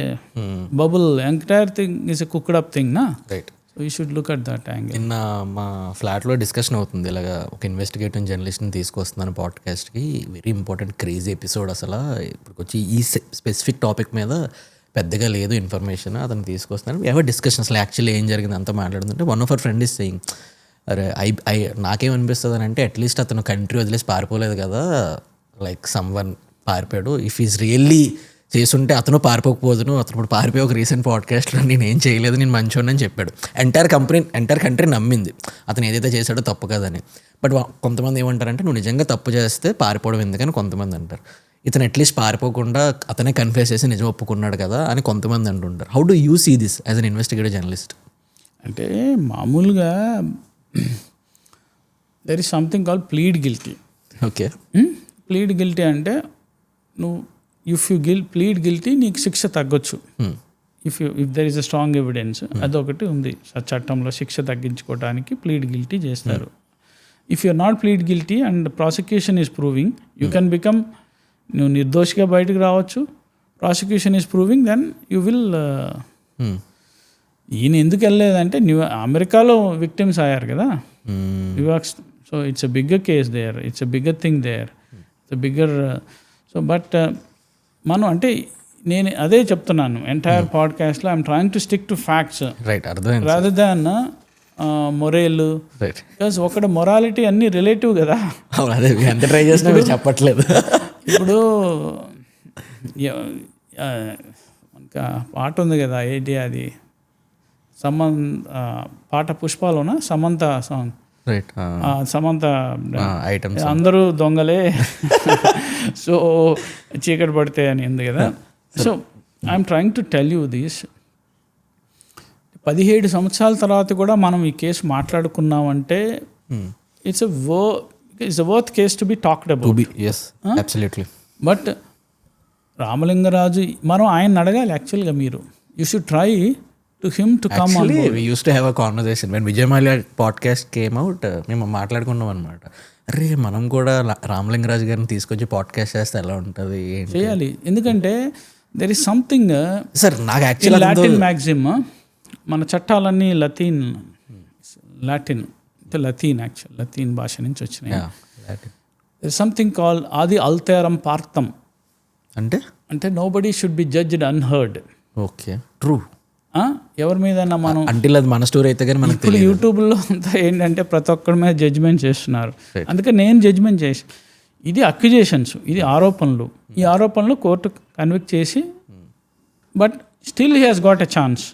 S4: bubble, entire thing is a cooked up thing నా.
S1: Right,
S4: so you should look at that angle.
S1: నిన్న మా ఫ్లాట్లో డిస్కషన్ అవుతుంది, ఇలాగా ఒక ఇన్వెస్టిగేటివ్ జర్నలిస్ట్ని తీసుకొస్తున్నాను పాడ్కాస్ట్కి. వెరీ ఇంపార్టెంట్ క్రేజీ ఎపిసోడ్ అసలు. ఇప్పుడు వచ్చి ఈ స్పెసిఫిక్ టాపిక్ మీద పెద్దగా లేదు ఇన్ఫర్మేషన్, అతను తీసుకొస్తున్నాను. ఎవర్ డిస్కషన్ అసలు యాక్చువల్లీ ఏం జరిగింది అంతా మాట్లాడుతుంటే one of our friend is saying, అరే నాకేమనిపిస్తుంది అని అంటే అట్లీస్ట్ అతను కంట్రీ వదిలేసి పారిపోలేదు కదా, లైక్ సమ్ వన్ పారిపోయాడు. ఇఫ్ ఈజ్ రియల్లీ చేసుంటే అతను పారిపోకపోదును. అతను ఇప్పుడు పారిపోయి ఒక రీసెంట్ పాడ్కాస్ట్లో నేను ఏం చేయలేదు, నేను మంచోని అని చెప్పాడు. ఎంటైర్ కంట్రీ నమ్మింది అతను ఏదైతే చేశాడో తప్పు కదని. బట్ కొంతమంది ఏమంటారంటే నువ్వు నిజంగా తప్పు చేస్తే పారిపోవడం ఎందుకని కొంతమంది అంటారు. ఇతను అట్లీస్ట్ పారిపోకుండా అతనే కన్ఫెస్ చేసి నిజం ఒప్పుకున్నాడు కదా అని కొంతమంది అంటుంటారు. How do you see this as an investigative journalist?
S4: అంటే మామూలుగా there is something call plead guilty.
S1: Okay,
S4: plead guilty అంటే నువ్వు ఇఫ్ యూ ప్లీడ్ గిల్టీ నీకు శిక్ష తగ్గొచ్చు. If there is a strong evidence, అదొకటి ఉంది చట్టంలో, శిక్ష తగ్గించుకోవడానికి ప్లీడ్ గిల్టీ చేస్తారు. If you are not plead guilty and prosecution is proving, you can become, నువ్వు నిర్దోషిగా బయటకు రావచ్చు. Prosecution is proving, then you will. ఈయన ఎందుకు వెళ్ళలేదంటే అమెరికాలో విక్టిమ్స్ అయ్యారు కదా New York. So it's a bigger case there, it's a bigger thing there, it's a bigger. So but మనం అంటే నేను అదే చెప్తున్నాను ఎంటైర్ పాడ్కాస్ట్లో, I'm trying to stick to facts rather than moral. Because ఒకటి మొరాలిటీ అన్నీ రిలేటివ్ కదా.
S1: అదే ఎంత ట్రై చేసినా మీరు చెప్పట్లేదు.
S4: ఇప్పుడు ఇంకా పాట ఉంది కదా, ఏంటి అది, పాట పుష్పాలోనా సమంత సాంగ్. సమంత
S1: ఐటమ్స్
S4: అందరూ దొంగలే సో చీకటి పడితే అని ఉంది కదా. So I'm trying to tell you this, 17 సంవత్సరాల తర్వాత కూడా మనం ఈ కేసు మాట్లాడుకున్నామంటే it's a worth case to be talked about.
S1: yes absolutely.
S4: But Ramalinga Raju మనం ఆయన అడగాలి యాక్చువల్గా, మీరు you should try to him to come on board.
S1: We used to have a conversation when Vijay Mallya podcast came out. మేము మాట్లాడుకున్నాం అనమాట, అరే మనం కూడా రామలింగరాజు గారిని తీసుకొచ్చి పాడ్కాస్ట్ చేస్తే ఎలా ఉంటుంది
S4: చేయాలి. ఎందుకంటే దెర్ ఇస్ సంథింగ్
S1: సార్ నాకు
S4: ఇన్
S1: యాక్చువల్
S4: లాటిన్ మ్యాక్సిమ్, మన చట్టాలన్నీ లాటిన్ అంటే లతీన్ భాష నుంచి వచ్చినాయి. దెర్ ఇస్ సంథింగ్ కాల్ ఆది అల్తేరం పార్థం, అంటే nobody should be judged unheard.
S1: Okay, true.
S4: ఎవరి మీదైనా మనం
S1: అంటే అది మన స్టోరీ అయితే కానీ మనకు
S4: ఇప్పుడు యూట్యూబ్లో అంతా ఏంటంటే ప్రతి ఒక్కరి మీద జడ్జ్మెంట్ చేస్తున్నారు. అందుకే నేను జడ్జ్మెంట్ చేసి, ఇది అక్యుజేషన్స్, ఇది ఆరోపణలు. ఈ ఆరోపణలు కోర్టు కన్విక్ట్ చేసి, but still he has got a chance.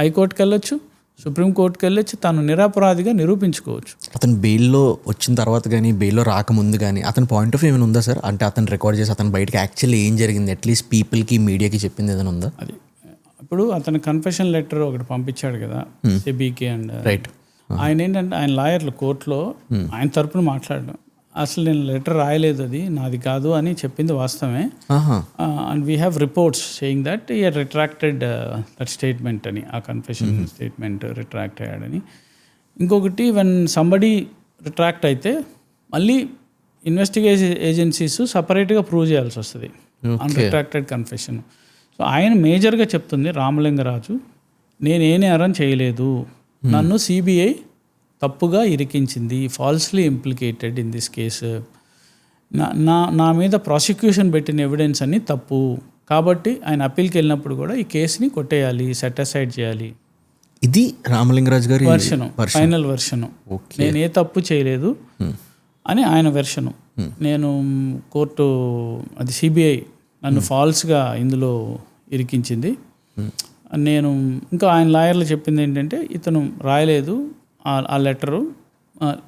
S4: హైకోర్టుకి వెళ్ళొచ్చు, సుప్రీంకోర్టుకి వెళ్ళొచ్చు, తను నిరపరాధిగా నిరూపించుకోవచ్చు.
S1: అతను బెయిల్లో వచ్చిన తర్వాత కానీ బెయిల్లో రాకముందు కానీ అతని పాయింట్ ఆఫ్ ఏమైనా ఉందా సార్? అంటే అతను రికార్డ్ చేసి అతను బయటకి యాక్చువల్లీ ఏం జరిగింది అట్లీస్ట్ పీపుల్కి మీడియాకి చెప్పింది ఏదైనా ఉందా?
S4: అది ఇప్పుడు అతను కన్ఫెషన్ లెటర్ ఒకటి పంపించాడు కదా సెబీకి అండ్ రైట్. ఆయన ఏంటంటే ఆయన లాయర్లు కోర్టులో ఆయన తరపున మాట్లాడడం, అసలు నేను లెటర్ రాయలేదు, అది నాది కాదు అని చెప్పింది వాస్తవమే. And we have reports saying that ఈ రిట్రాక్టెడ్ దట్ స్టేట్మెంట్ అని, ఆ కన్ఫెషన్ స్టేట్మెంట్ రిట్రాక్ట్ అయ్యాడని. ఇంకొకటి, వెన్ సంబడి రిట్రాక్ట్ అయితే మళ్ళీ ఇన్వెస్టిగేషన్ ఏజెన్సీస్ సపరేట్గా ప్రూవ్ చేయాల్సి వస్తుంది అన్రిట్రాక్టెడ్ కన్ఫెషన్. సో ఆయన మేజర్గా చెప్తుంది, రామలింగరాజు నేనే నేరం చేయలేదు, నన్ను సిబిఐ తప్పుగా ఇరికించింది, falsely implicated in this case, నా మీద ప్రాసిక్యూషన్ పెట్టిన ఎవిడెన్స్ అన్ని తప్పు, కాబట్టి ఆయన అప్పీల్కి వెళ్ళినప్పుడు కూడా ఈ కేసుని కొట్టేయాలి, సెట్ అసైడ్ చేయాలి.
S1: ఇది రామలింగరాజు గారి
S4: వెర్షను, ఫైనల్ వెర్షను. నేను ఏ తప్పు చేయలేదు అని ఆయన వెర్షను. నేను కోర్టు, అది సిబిఐ నన్ను ఫాల్స్గా ఇందులో ఇరికించింది. నేను ఇంకా ఆయన లాయర్లు చెప్పింది ఏంటంటే, ఇతను రాయలేదు ఆ లెటరు,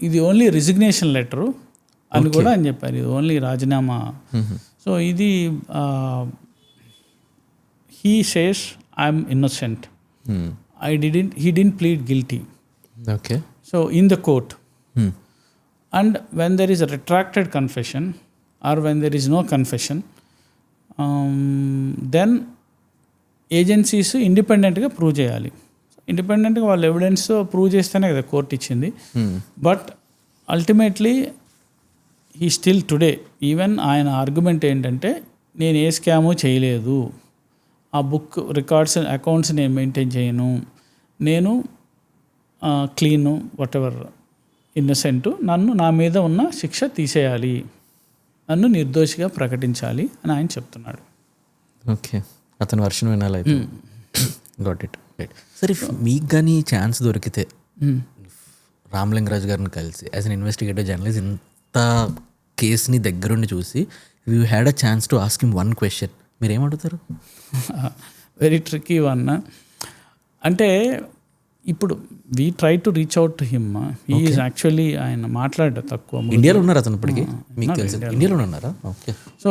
S4: ఇది ఓన్లీ రిజిగ్నేషన్ లెటరు అని కూడా అని చెప్పారు, ఇది ఓన్లీ రాజీనామా. సో ఇది he says I'm innocent, he didn't plead guilty.
S1: Okay.
S4: So in the court, and when there is a retracted confession or when there is no confession, then agencies ఇండిపెండెంట్గా prove చేయాలి. ఇండిపెండెంట్గా వాళ్ళు evidence prove చేస్తేనే కదా court ఇచ్చింది. But ultimately ఈ still today even ఆయన argument ఏంటంటే, నేను ఏ స్కాము చేయలేదు, ఆ బుక్ రికార్డ్స్ అకౌంట్స్ నేను మెయింటైన్ చేయను, నేను క్లీను, వాట్ ఎవర్, ఇన్నసెంట్, నా మీద ఉన్న శిక్ష తీసేయాలి, నన్ను నిర్దోషిగా ప్రకటించాలి అని ఆయన చెప్తున్నాడు.
S1: ఓకే, అతని వర్షన్ వినాలైతే. Got it. రైట్. సరే, ఇఫ్ మీకు కానీ ఛాన్స్ దొరికితే రామలింగరాజు గారిని కలిసి యాజ్ అన్ ఇన్వెస్టిగేటివ్ జర్నలిస్ట్ ఇంత కేసుని దగ్గరుండి చూసి, you had a chance to ask him one question, మీరు ఏమడుగుతారు?
S4: Very tricky one. అంటే ఇప్పుడు we try to reach out to him. He is actually, ఆయన మాట్లాడ తక్కువ.
S1: ఇండియాలో ఉన్నారు అతను ఇప్పటికి, మీకు తెలుసు? ఇండియాలో ఉన్నారా? Okay.
S4: So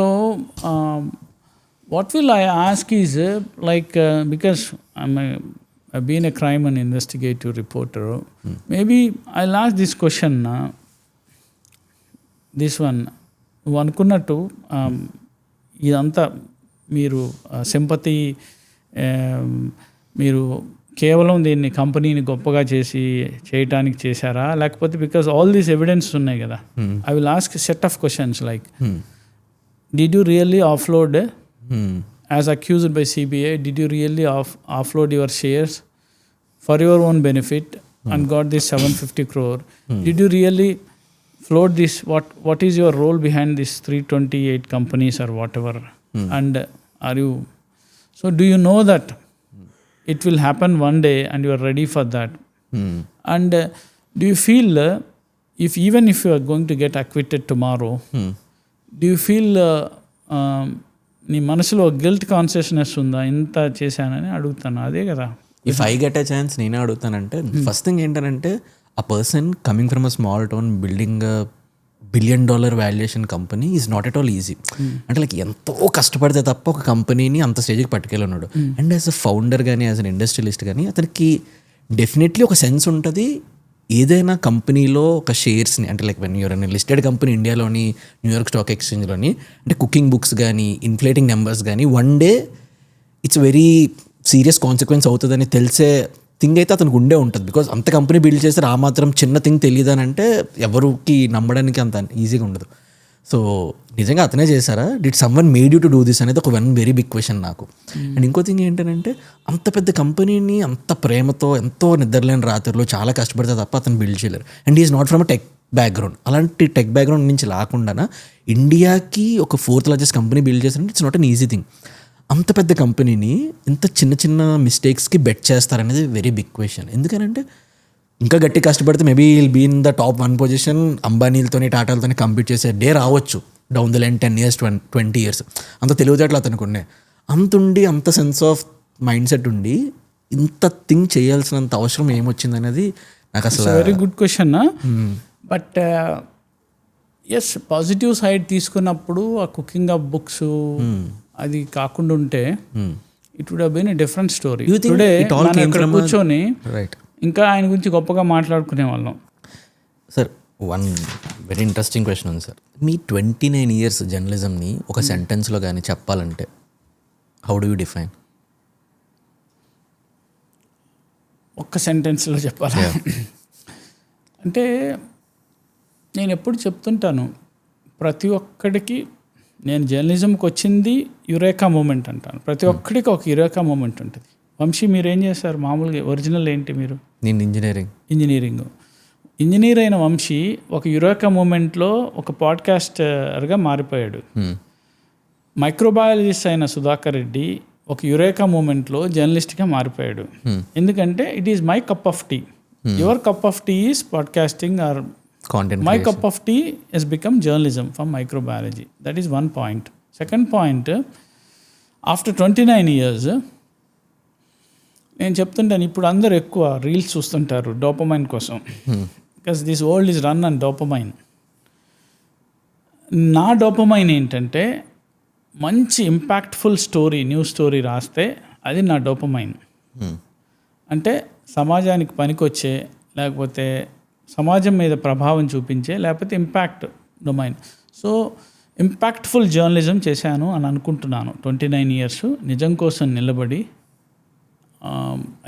S4: what will I ask is because I've been a crime and investigative reporter, maybe I'll ask this question, this one, నువ్వు అనుకున్నట్టు ఇదంతా మీరు సింపతి, మీరు కేవలం దీన్ని కంపెనీని గొప్పగా చేయటానికి చేశారా, లేకపోతే బికాస్ ఆల్ దీస్ ఎవిడెన్స్ ఉన్నాయి కదా, I will ask set of questions like, did you really off-load as accused by CBI, did you really offload your shares for your own benefit and got this 750 crore? Did you really float this? What is your role behind this 328 companies or whatever? And are you, so do you know that it will happen one day and you are ready for that? And do you feel even if you are going to get acquitted tomorrow, do you feel నీ మనసులో guilt consciousness ఉందా, ఇంత చేశానని అడుగుతాను. అదే కదా,
S1: if I get a chance నేనే అడుగుతానంటే, first thing ఏంటంటే, a person coming from a small town building $1 billion valuation company is not at all easy. అంటే లైక్ ఎంతో కష్టపడితే తప్ప ఒక కంపెనీని అంత స్టేజ్కి పట్టుకెళ్ళున్నాడు. అండ్ యాజ్ అ ఫౌండర్ కానీ యాజ్ అన్ ఇండస్ట్రియలిస్ట్ కానీ అతనికి డెఫినెట్లీ ఒక సెన్స్ ఉంటుంది, ఏదైనా కంపెనీలో ఒక షేర్స్ని, అంటే like when your unlisted company ఇండియాలోని న్యూయార్క్ స్టాక్ ఎక్స్చేంజ్లోని, అంటే కుకింగ్ బుక్స్ కానీ ఇన్ఫ్లేటింగ్ నెంబర్స్ కానీ one day it's very serious consequence అవుతుందని తెలిసే థింగ్ అయితే అతనికి ఉండే ఉంటుంది. బికాజ్ అంత కంపెనీ బిల్డ్ చేస్తే ఆ మాత్రం చిన్న థింగ్ తెలియదు అని అంటే ఎవరికి నమ్మడానికి అంత ఈజీగా ఉండదు. సో నిజంగా అతనే చేశారా, did someone made you to do this అనేది ఒక వెరీ బిగ్ క్వశ్చన్ నాకు. అండ్ ఇంకో థింగ్ ఏంటంటే అంత పెద్ద కంపెనీని అంత ప్రేమతో ఎంతో నిద్రలేని రాత్రులు చాలా కష్టపడితే తప్ప అతను బిల్డ్ చేయలేరు. And is not from a tech background. అలాంటి టెక్ బ్యాక్గ్రౌండ్ నుంచి రాకుండా ఇండియాకి ఒక 4th లార్జెస్ట్ కంపెనీ బిల్డ్ చేశారంటే it's not an easy thing. అంత పెద్ద కంపెనీని ఇంత చిన్న చిన్న మిస్టేక్స్కి బెట్ చేస్తారనేది వెరీ బిగ్ క్వశ్చన్. ఎందుకనంటే ఇంకా గట్టి కష్టపడితే maybe will be in the top 1 position, అంబానీలతోని టాటాలతోని కంపీట్ చేసే డే రావచ్చు down the line 10 years 20 years. అంత తెలివితేటలు అతనికి ఉన్నాయి. అంతుండి అంత సెన్స్ ఆఫ్ మైండ్ సెట్ ఉండి ఇంత థింక్ చేయాల్సినంత అవసరం ఏమొచ్చింది అనేది నాకు అసలు
S4: very good question. But yes, positive side తీసుకున్నప్పుడు ఆ కుకింగ్ ఆఫ్ బుక్స్ అది కాకుండా ఉంటే it would have been a different story.
S1: You think
S4: today
S1: it all
S4: మనం
S1: came
S4: ఇక్కడ
S1: from a-
S4: కూర్చొని
S1: రైట్.
S4: ఇంకా ఆయన గురించి గొప్పగా మాట్లాడుకునే వాళ్ళం.
S1: Sir one very interesting question ఉంది సార్. మీ 29 years జర్నలిజంని ఒక సెంటెన్స్లో కానీ చెప్పాలంటే హౌ డూ యూ డిఫైన్?
S4: ఒక్క సెంటెన్స్లో చెప్పాలా? అంటే నేను ఎప్పుడు చెప్తుంటాను, ప్రతి ఒక్కడికి నేను జర్నలిజంకి వచ్చింది యురేకా మూమెంట్ అంటాను. ప్రతి ఒక్కడికి ఒక యురేకా మూమెంట్ ఉంటుంది. వంశీ మీరేం చేశారు మామూలుగా? ఒరిజినల్ ఏంటి మీరు?
S1: నేను
S4: ఇంజనీర్ అయిన వంశీ ఒక యురేకా మూమెంట్లో ఒక పాడ్కాస్టర్గా మారిపోయాడు. మైక్రోబయాలజిస్ట్ అయిన సుధాకర్ రెడ్డి ఒక యురేకా మూమెంట్లో జర్నలిస్ట్గా మారిపోయాడు. ఎందుకంటే it is my cup of tea. Your cup of tea is podcasting or
S1: content.
S4: My cup of tea has become journalism from microbiology. That is one point. Second point, after 29 years, నేను చెప్తుంటాను, ఇప్పుడు అందరూ ఎక్కువ reels చూస్తుంటారు dopamine కోసం. Because this world is run on dopamine. నా dopamine ఏంటంటే మంచి ఇంపాక్ట్ఫుల్ స్టోరీ, న్యూస్ స్టోరీ రాస్తే అది నా డోపమైన్. అంటే సమాజానికి పనికొచ్చే, లేకపోతే సమాజం మీద ప్రభావం చూపించే, లేకపోతే impact domain. So impactful journalism చేశాను అని అనుకుంటున్నాను. 29 years నిజం కోసం నిలబడి,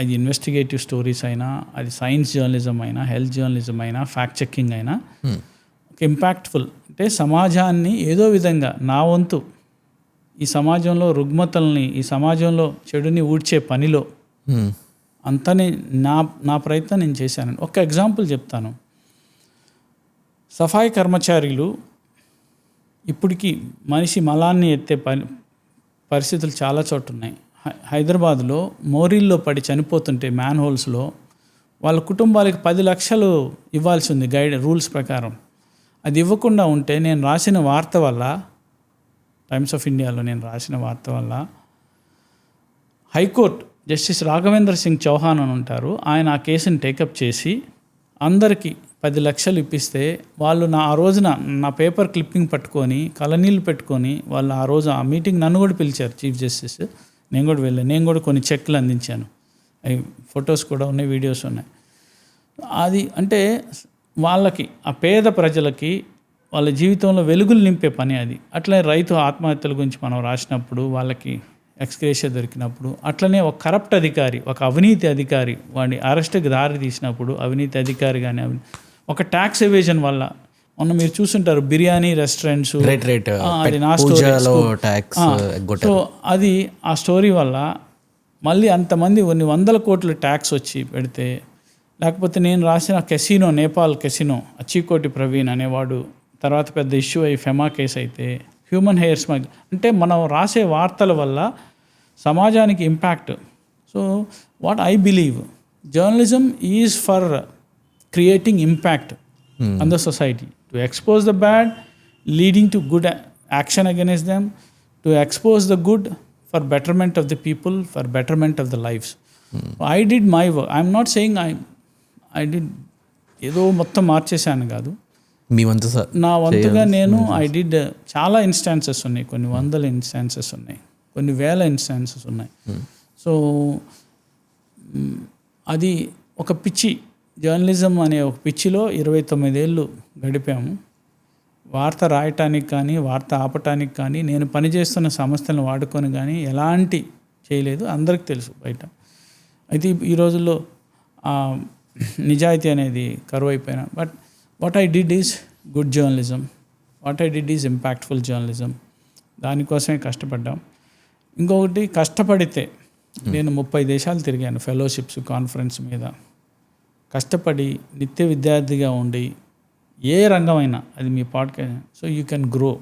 S4: అది ఇన్వెస్టిగేటివ్ స్టోరీస్ అయినా, అది సైన్స్ జర్నలిజం అయినా, హెల్త్ జర్నలిజం అయినా, ఫ్యాక్ట్ చెక్కింగ్ అయినా, ఒక ఇంపాక్ట్ఫుల్ అంటే సమాజాన్ని ఏదో విధంగా నా వంతు ఈ సమాజంలో రుగ్మతల్ని, ఈ సమాజంలో చెడుని ఊడ్చే పనిలో అంతనే నా ప్రయత్నం నేను చేశాను. ఒక ఎగ్జాంపుల్ చెప్తాను. సఫాయి కర్మచారులు ఇప్పటికీ మనిషి మలాన్ని ఎత్తే పరిస్థితులు చాలా చోటు ఉన్నాయి. హైదరాబాద్లో మోరీల్లో పడి చనిపోతుంటే మ్యాన్ హోల్స్లో వాళ్ళ కుటుంబాలకి 10 లక్షలు ఇవ్వాల్సి ఉంది రూల్స్ ప్రకారం. అది ఇవ్వకుండా ఉంటే నేను రాసిన వార్త వల్ల, టైమ్స్ ఆఫ్ ఇండియాలో నేను రాసిన వార్త వల్ల హైకోర్టు జస్టిస్ రాఘవేంద్ర సింగ్ చౌహాన్ అని ఉంటారు, ఆయన ఆ కేసుని టేకప్ చేసి అందరికీ 10 లక్షలు ఇప్పిస్తే వాళ్ళు ఆ రోజున నా పేపర్ క్లిప్పింగ్ పట్టుకొని కలనీళ్ళు పెట్టుకొని వాళ్ళు ఆ రోజు ఆ మీటింగ్ నన్ను కూడా పిలిచారు చీఫ్ జస్టిస్. నేను కూడా వెళ్ళాను. నేను కూడా కొన్ని చెక్లు అందించాను. అవి ఫొటోస్ కూడా ఉన్నాయి, వీడియోస్ ఉన్నాయి. అది అంటే వాళ్ళకి, ఆ పేద ప్రజలకి వాళ్ళ జీవితంలో వెలుగులు నింపే పని అది. అట్లనే రైతు ఆత్మహత్యల గురించి మనం రాసినప్పుడు వాళ్ళకి ఎక్స్గ్రేషియా దొరికినప్పుడు, అట్లనే ఒక కరప్ట్ అధికారి, ఒక అవినీతి అధికారి వాడిని అరెస్ట్కి దారి తీసినప్పుడు, అవినీతి అధికారి కానీ ఒక ట్యాక్స్ ఎవేజన్ వల్ల, మొన్న మీరు చూసుంటారు బిర్యానీ రెస్టారెంట్స్, అది నా స్టోరీ. సో అది ఆ స్టోరీ వల్ల మళ్ళీ అంతమంది కొన్ని 100 కోట్ల ట్యాక్స్ వచ్చి పెడితే, లేకపోతే నేను రాసిన కెసినో, నేపాల్ కెసినో, అచ్చికోటి ప్రవీణ్ అనేవాడు తర్వాత పెద్ద ఇష్యూ అయ్యి ఫెమా కేసు అయితే, హ్యూమన్ హెయిర్ స్మగ్, అంటే మనం రాసే వార్తల వల్ల సమాజానికి impact. So what I believe, journalism is for creating impact on the society, to expose the bad, leading to good action against them, to expose the good for betterment of the people, for betterment of the lifes. I did my work. I'm not saying I did ఏదో మొత్తం మార్చేశాను కాదు,
S1: మీ వంతు sir,
S4: నా వంతుగా నేను I did. చాలా instances ఉన్నాయి, కొన్ని 100 ఇన్స్టాన్సెస్ ఉన్నాయి, కొన్ని 1000 ఇన్స్టాన్సెస్ ఉన్నాయి. సో అది ఒక పిచ్చి, జర్నలిజం అనే ఒక పిచ్చిలో 29 ఏళ్ళు గడిపాము. వార్త రాయటానికి కానీ, వార్త ఆపటానికి కానీ, నేను పనిచేస్తున్న సంస్థలను వాడుకొని కానీ ఎలాంటి చేయలేదు, అందరికి తెలుసు బయట. అయితే ఈ రోజుల్లో నిజాయితీ అనేది కరువు అయిపోయినా, but what I did is good journalism. What I did is impactful journalism. దానికోసమే కష్టపడ్డాం. ఇంకొకటి కష్టపడితే నేను 30 దేశాలు తిరిగాను ఫెలోషిప్స్, కాన్ఫరెన్స్ మీద. కష్టపడి నిత్య విద్యార్థిగా ఉండి ఏ రంగమైనా అది మీ podcast, so you can grow.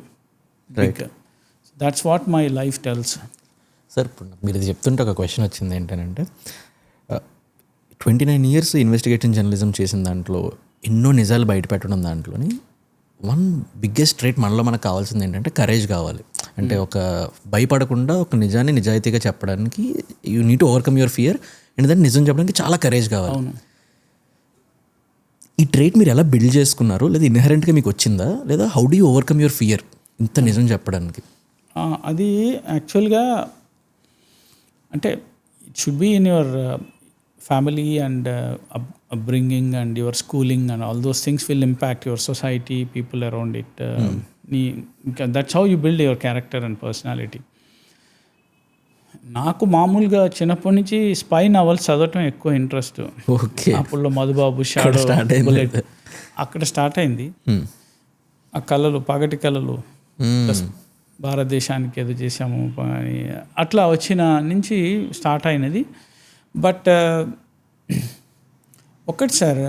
S1: Right.
S4: That's what my life tells.
S1: Sir ఇప్పుడు మీరు ఇది చెప్తుంటే ఒక క్వశ్చన్ వచ్చింది ఏంటంటే 29 years ఇన్వెస్టిగేటివ్ జర్నలిజం చేసిన దాంట్లో ఎన్నో నిజాలు బయటపెట్టడం దాంట్లోని వన్ బిగ్గెస్ట్ ట్రేట్ మనలో మనకు కావాల్సింది ఏంటంటే కరేజ్ కావాలి. అంటే ఒక భయపడకుండా ఒక నిజాన్ని నిజాయితీగా చెప్పడానికి you need to overcome your fear and దాన్ని నిజం చెప్పడానికి చాలా కరేజ్ కావాలి. ఈ ట్రేట్ మీరు ఎలా బిల్డ్ చేసుకున్నారు, లేదా ఇన్హెరెంట్గా మీకు వచ్చిందా, లేదా how do you overcome your fear ఇంత నిజం చెప్పడానికి?
S4: అది యాక్చువల్గా అంటే it should be in your family and upbringing and your schooling and all those things will impact your society, people around it. That's how you build your character and personality. నాకు మామూలుగా చిన్నప్పటి నుంచి స్పై నవల్స్ చదవటం ఎక్కువ interest.
S1: Okay.
S4: అప్పుడు Madhubabu, shadow, bullet అక్కడ start అయింది. ఆ కళలు, పగటి కళలు, భారతదేశానికి ఏదో చేసాము అని అట్లా వచ్చిన నుంచి స్టార్ట్ అయినది. బట్ ఒకటి sir,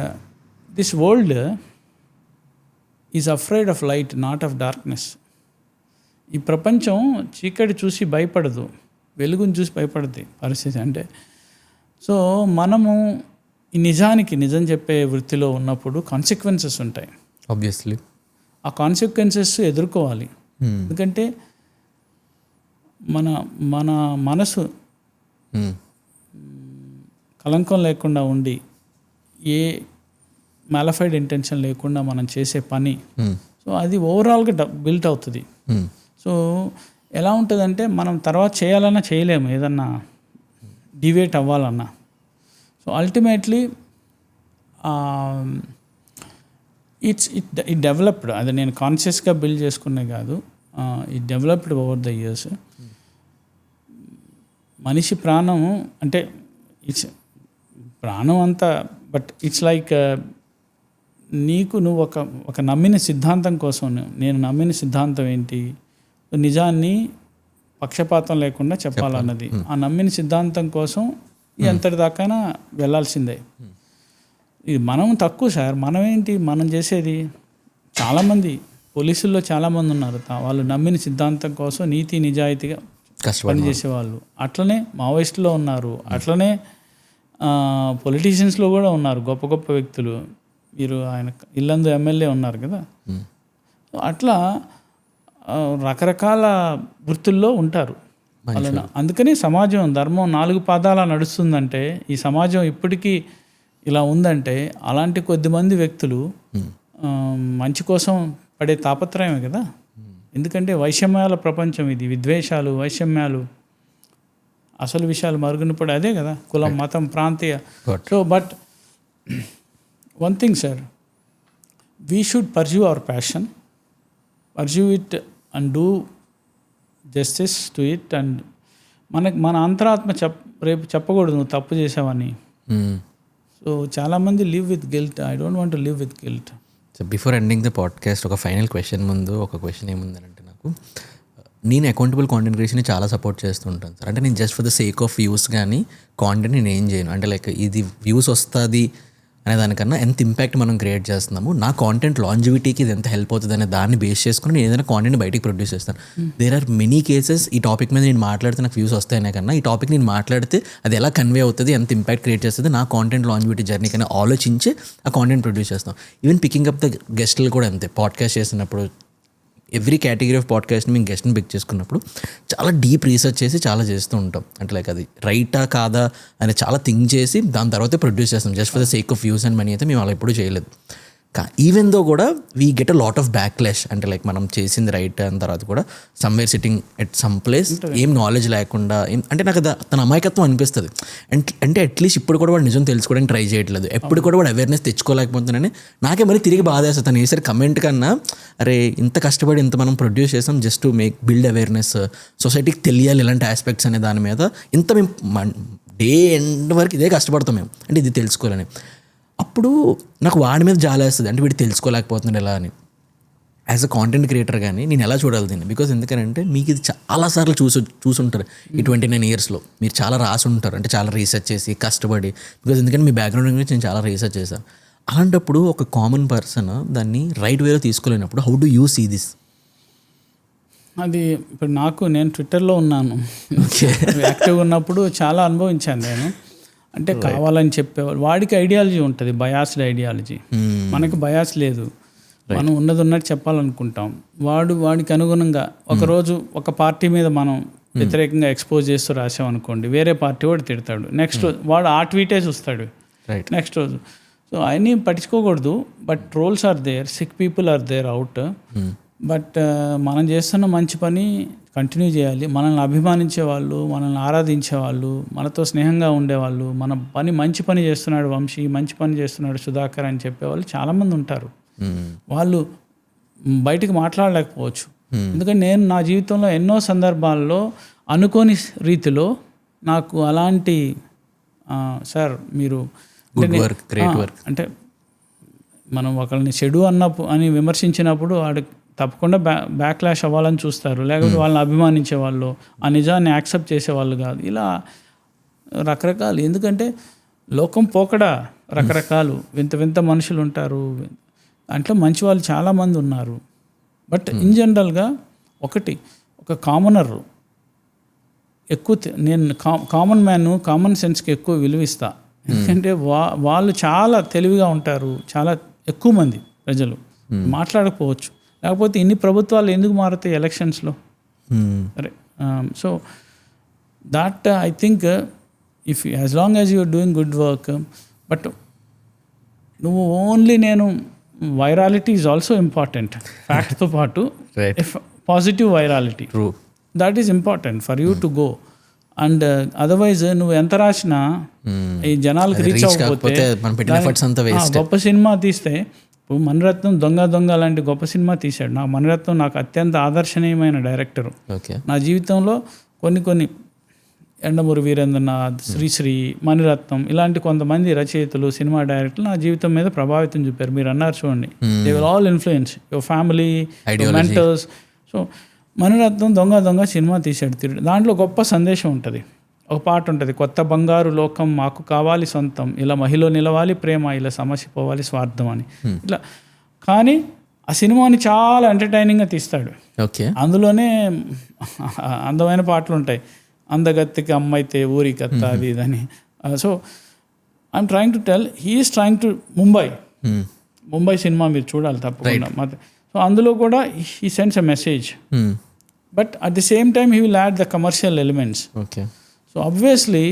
S4: this world is afraid of light, not of darkness. ఈ ప్రపంచం చీకటి చూసి భయపడదు, వెలుగుని చూసి భయపడుతుంది పరిస్థితి. అంటే సో మనము ఈ నిజం చెప్పే వృత్తిలో ఉన్నప్పుడు కాన్సిక్వెన్సెస్ ఉంటాయి.
S1: ఆబ్వియస్లీ
S4: ఆ కాన్సిక్వెన్సెస్ ఎదుర్కోవాలి. ఎందుకంటే మన మనసు కలంకం లేకుండా ఉండి ఏ మ్యాలిఫైడ్ ఇంటెన్షన్ లేకుండా మనం చేసే పని, సో అది ఓవరాల్గా బిల్ట్ అవుతుంది. సో ఎలా ఉంటుందంటే మనం తర్వాత చేయాలన్నా చేయలేము, ఏదన్నా డివేట్ అవ్వాలన్నా. So ultimately it developed. అది నేను కాన్షియస్గా బిల్డ్ చేసుకునే కాదు, it developed over the years. మనిషి ప్రాణం అంటే ఇట్స్ ప్రాణం అంతా, బట్ ఇట్స్ లైక్ నువ్వు ఒక నమ్మిన సిద్ధాంతం కోసం, నేను నమ్మిన సిద్ధాంతం ఏంటి, నిజాన్ని పక్షపాతం లేకుండా చెప్పాలన్నది. ఆ నమ్మిన సిద్ధాంతం కోసం ఎంతటి దాకా వెళ్ళాల్సిందే. ఇది మనం తక్కువ సార్, మనం చేసేది చాలామంది పోలీసుల్లో చాలామంది ఉన్నారు, వాళ్ళు నమ్మిన సిద్ధాంతం కోసం నీతి నిజాయితీగా పనిచేసేవాళ్ళు. అట్లనే మావోయిస్టులో ఉన్నారు, అట్లనే పొలిటీషియన్స్లో కూడా ఉన్నారు గొప్ప గొప్ప వ్యక్తులు. మీరు ఆయన ఇల్లందు ఎమ్మెల్యే ఉన్నారు కదా, అట్లా రకరకాల వృత్తుల్లో ఉంటారు. అందుకని సమాజం ధర్మం 4 పాదాల నడుస్తుందంటే, ఈ సమాజం ఇప్పటికీ ఇలా ఉందంటే అలాంటి కొద్దిమంది వ్యక్తులు మంచి కోసం పడే తాపత్రయమే కదా. ఎందుకంటే వైషమ్యాల ప్రపంచం ఇది, విద్వేషాలు, వైషమ్యాలు, అసలు విషయాలు మరుగున పడే అదే కదా, కులం, మతం, ప్రాంతీయ. So but one thing sir, we should pursue hour passion, pursue it and do justice to it. And మన అంతరాత్మ రేపు చెప్పకూడదు నువ్వు తప్పు చేసావని. సో చాలామంది live with guilt. I don't want to live with guilt.
S1: So before ending the podcast ఒక final question ముందు ఒక క్వశ్చన్ ఏముందంటే, నాకు నేను అకౌంటబుల్ కాంటెంట్ క్రియేషన్ని చాలా సపోర్ట్ చేస్తూ ఉంటాను సార్. అంటే నేను just for the sake of views కానీ కాంటెంట్ నేను ఏం చేయను. అంటే లైక్ ఇది వ్యూస్ వస్తుంది అనే దానికన్నా ఎంత ఇంపాక్ట్ మనం క్రియేట్ చేస్తున్నాము, నా కాంటెంట్ లాంజివిటీకి ఇది ఎంత హెల్ప్ అవుతుంది అనే దాన్ని బేస్ చేసుకుని నేను ఏదైనా కాంటెంట్ బయటికి ప్రొడ్యూస్ చేస్తాను. దేర్ ఆర్ మెనీ కేసెస్ ఈ టాపిక్ మీద నేను మాట్లాడితే నాకు వ్యూస్ వస్తాయనే కన్నా ఈ టాపిక్ నేను మాట్లాడితే అది ఎలా కన్వే అవుతుంది, ఎంత ఇంపాక్ట్ క్రియేట్ చేస్తుంది నా కాంటెంట్ లాంజివిటీ జర్నీ కన్నా ఆలోచించి ఆ కాంటెంట్ ప్రొడ్యూస్ చేస్తాం. ఈవెన్ పికింగ్ అప్ ద గెస్ట్లు కూడా అంతే. పాడ్కాస్ట్ చేసినప్పుడు ఎవ్రీ కేటగిరీ ఆఫ్ పాడ్కాస్ట్ని మేము గెస్ట్ని పిక్ చేసుకున్నప్పుడు చాలా డీప్ రీసెర్చ్ చేసి చాలా చేస్తూ ఉంటాం. అంటే లైక్ అది రైటా కాదా అని చాలా థింక్ చేసి దాని తర్వాతే ప్రొడ్యూస్ చేస్తాం. Just for the sake of views and money అయితే మేము అలా ఎప్పుడూ చేయలేదు. ఈవెన్ దో కూడా we get a lot of backlash. అంటే లైక్ మనం చేసింది రైట్ అని తర్వాత కూడా somewhere sitting at some place ఏం నాలెడ్జ్ లేకుండా, అంటే నాకు తన అమాయకత్వం అనిపిస్తుంది. అంటే అట్లీస్ట్ ఇప్పుడు కూడా వాడు నిజం తెలుసుకోవడానికి ట్రై చేయట్లేదు, ఎప్పుడు కూడా వాడు అవేర్నెస్ తెచ్చుకోలేకపోతున్నానని నాకే మరి తిరిగి బాధేస్తుంది. తను వేసరి కమెంట్ కన్నా అరే ఇంత కష్టపడి ఇంత మనం ప్రొడ్యూస్ చేస్తాం just to make build awareness, సొసైటీకి తెలియాలి ఇలాంటి ఆస్పెక్ట్స్ అనే దాని మీద ఇంత మేము డే ఎండ్ వరకు ఇదే కష్టపడతాం మేము, అంటే ఇది తెలుసుకోవాలని. అప్పుడు నాకు వాడి మీద జాలేస్తుంది, అంటే వీడు తెలుసుకోలేకపోతున్నాడు ఎలా అని. యాజ్ అ కాంటెంట్ క్రియేటర్ కానీ నేను ఎలా చూడాలి దీన్ని? బికాజ్ ఎందుకంటే మీకు ఇది చాలాసార్లు చూసుంటారు ఈ 29 ఇయర్స్లో. మీరు చాలా రాసి ఉంటారు, అంటే చాలా రీసెర్చ్ చేసి కష్టపడి. బికాజ్ ఎందుకంటే మీ బ్యాక్గ్రౌండ్ గురించి నేను చాలా రీసెర్చ్ చేశాను. అలాంటప్పుడు ఒక కామన్ పర్సన్ దాన్ని రైట్ వేలో తీసుకోలేనప్పుడు how do you see this?
S4: అది ఇప్పుడు నేను ట్విట్టర్లో ఉన్నాను, యాక్టివ్గా ఉన్నప్పుడు చాలా అనుభవించాను నేను. అంటే కావాలని చెప్పేవాళ్ళు, వాడికి ఐడియాలజీ ఉంటుంది, బయాస్డ్ ఐడియాలజీ. మనకి బయాస్ లేదు, మనం ఉన్నట్టు చెప్పాలనుకుంటాం. వాడికి అనుగుణంగా ఒకరోజు ఒక పార్టీ మీద మనం వ్యతిరేకంగా ఎక్స్పోజ్ చేస్తూ రాసామనుకోండి, వేరే పార్టీ వాడు తిడతాడు. నెక్స్ట్ వాడు ఆ ట్వీటే చూస్తాడు నెక్స్ట్ రోజు. సో అవన్నీ పట్టించుకోకూడదు. But trolls are there, sick people are there out. But మనం చేస్తున్న మంచి పని కంటిన్యూ చేయాలి. మనల్ని అభిమానించే వాళ్ళు, మనల్ని ఆరాధించే వాళ్ళు, మనతో స్నేహంగా ఉండేవాళ్ళు, మన మంచి పని చేస్తున్నాడు వంశీ, మంచి పని చేస్తున్నాడు సుధాకర్ అని చెప్పేవాళ్ళు చాలామంది ఉంటారు. వాళ్ళు బయటికి మాట్లాడలేకపోవచ్చు. ఎందుకంటే నేను నా జీవితంలో ఎన్నో సందర్భాల్లో అనుకోని రీతిలో నాకు అలాంటి సార్ మీరు అంటే మనం ఒకరిని చెడు అని విమర్శించినప్పుడు వాడు తప్పకుండా బ్యాక్లాష్ అవ్వాలని చూస్తారు, లేకపోతే వాళ్ళని అభిమానించే వాళ్ళు, ఆ నిజాన్ని యాక్సెప్ట్ చేసేవాళ్ళు కాదు. ఇలా రకరకాలు. ఎందుకంటే లోకం పోకడా రకరకాలు, వింత వింత మనుషులు ఉంటారు. దాంట్లో మంచి వాళ్ళు చాలామంది ఉన్నారు. బట్ ఇన్ జనరల్గా ఒక కామనర్ ఎక్కువ నేను కామన్ మ్యాన్, కామన్ సెన్స్కి ఎక్కువ విలువిస్తా. ఎందుకంటే వాళ్ళు చాలా తెలివిగా ఉంటారు, చాలా ఎక్కువ మంది ప్రజలు మాట్లాడకపోవచ్చు. లేకపోతే ఇన్ని ప్రభుత్వాలు ఎందుకు మారుతాయి ఎలక్షన్స్లో? సరే, so that I think if as long as you're doing good work, but నువ్వు only virality is also important. ఫ్యాక్ట్తో పాటు positive virality, that is important for you to go. And otherwise నువ్వు ఎంత రాసినా ఈ జనాలకు రీచ్ అవ్వకపోతే, గొప్ప సినిమా తీస్తే, ఇప్పుడు మణిరత్నం దొంగ లాంటి గొప్ప సినిమా తీశాడు. మణిరత్నం నాకు అత్యంత ఆదర్శనీయమైన డైరెక్టరు. నా జీవితంలో కొన్ని ఎండమూరి వీరేంద్రనాథ్, శ్రీశ్రీ, మణిరత్నం ఇలాంటి కొంతమంది రచయితలు, సినిమా డైరెక్టర్లు నా జీవితం మీద ప్రభావితం చూపారు. మీరు అన్నారు చూడండి, they will all influence your family, mentors. So Mani Ratnam దొంగ సినిమా తీశాడు. దాంట్లో గొప్ప సందేశం ఉంటుంది. ఒక పాట ఉంటుంది, కొత్త బంగారు లోకం మాకు కావాలి సొంతం, ఇలా మహిళ నిలవాలి ప్రేమ, ఇలా సమస్య పోవాలి స్వార్థం అని. ఇట్లా కానీ ఆ సినిమాని చాలా ఎంటర్టైనింగ్గా తీస్తాడు. అందులోనే అందమైన పాటలు ఉంటాయి, అందగత్తికి అమ్మైతే ఊరి కత్త, అది ఇదని. So I'm trying to tell, he is trying to Mumbai సినిమా మీరు చూడాలి తప్పకుండా. సో అందులో కూడా he sends a message, but at the same time he will add the commercial elements. So obviously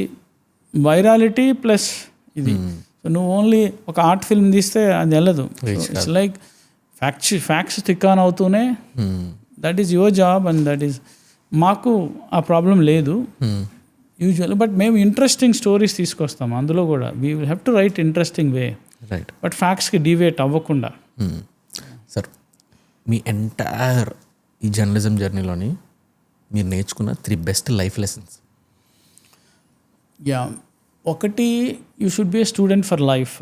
S4: virality plus ఇది. సో నువ్వు ఓన్లీ ఒక ఆర్ట్ ఫిల్మ్ తీస్తే అది వెళ్ళదు. It's like facts thick on అవుతూనే, that is your job and that is. మాకు ఆ problem లేదు యూజువల్, బట్ మేము ఇంట్రెస్టింగ్ స్టోరీస్ తీసుకొస్తాం. అందులో కూడా we will have to write interesting way, but ఫ్యాక్ట్స్కి డివేట్ అవ్వకుండా.
S1: సార్, మీ ఎంటైర్ ఈ జర్నలిజం జర్నీలోని మీరు నేర్చుకున్న 3 బెస్ట్ లైఫ్ లెసన్స్?
S4: ఒకటి, you should be a student for life.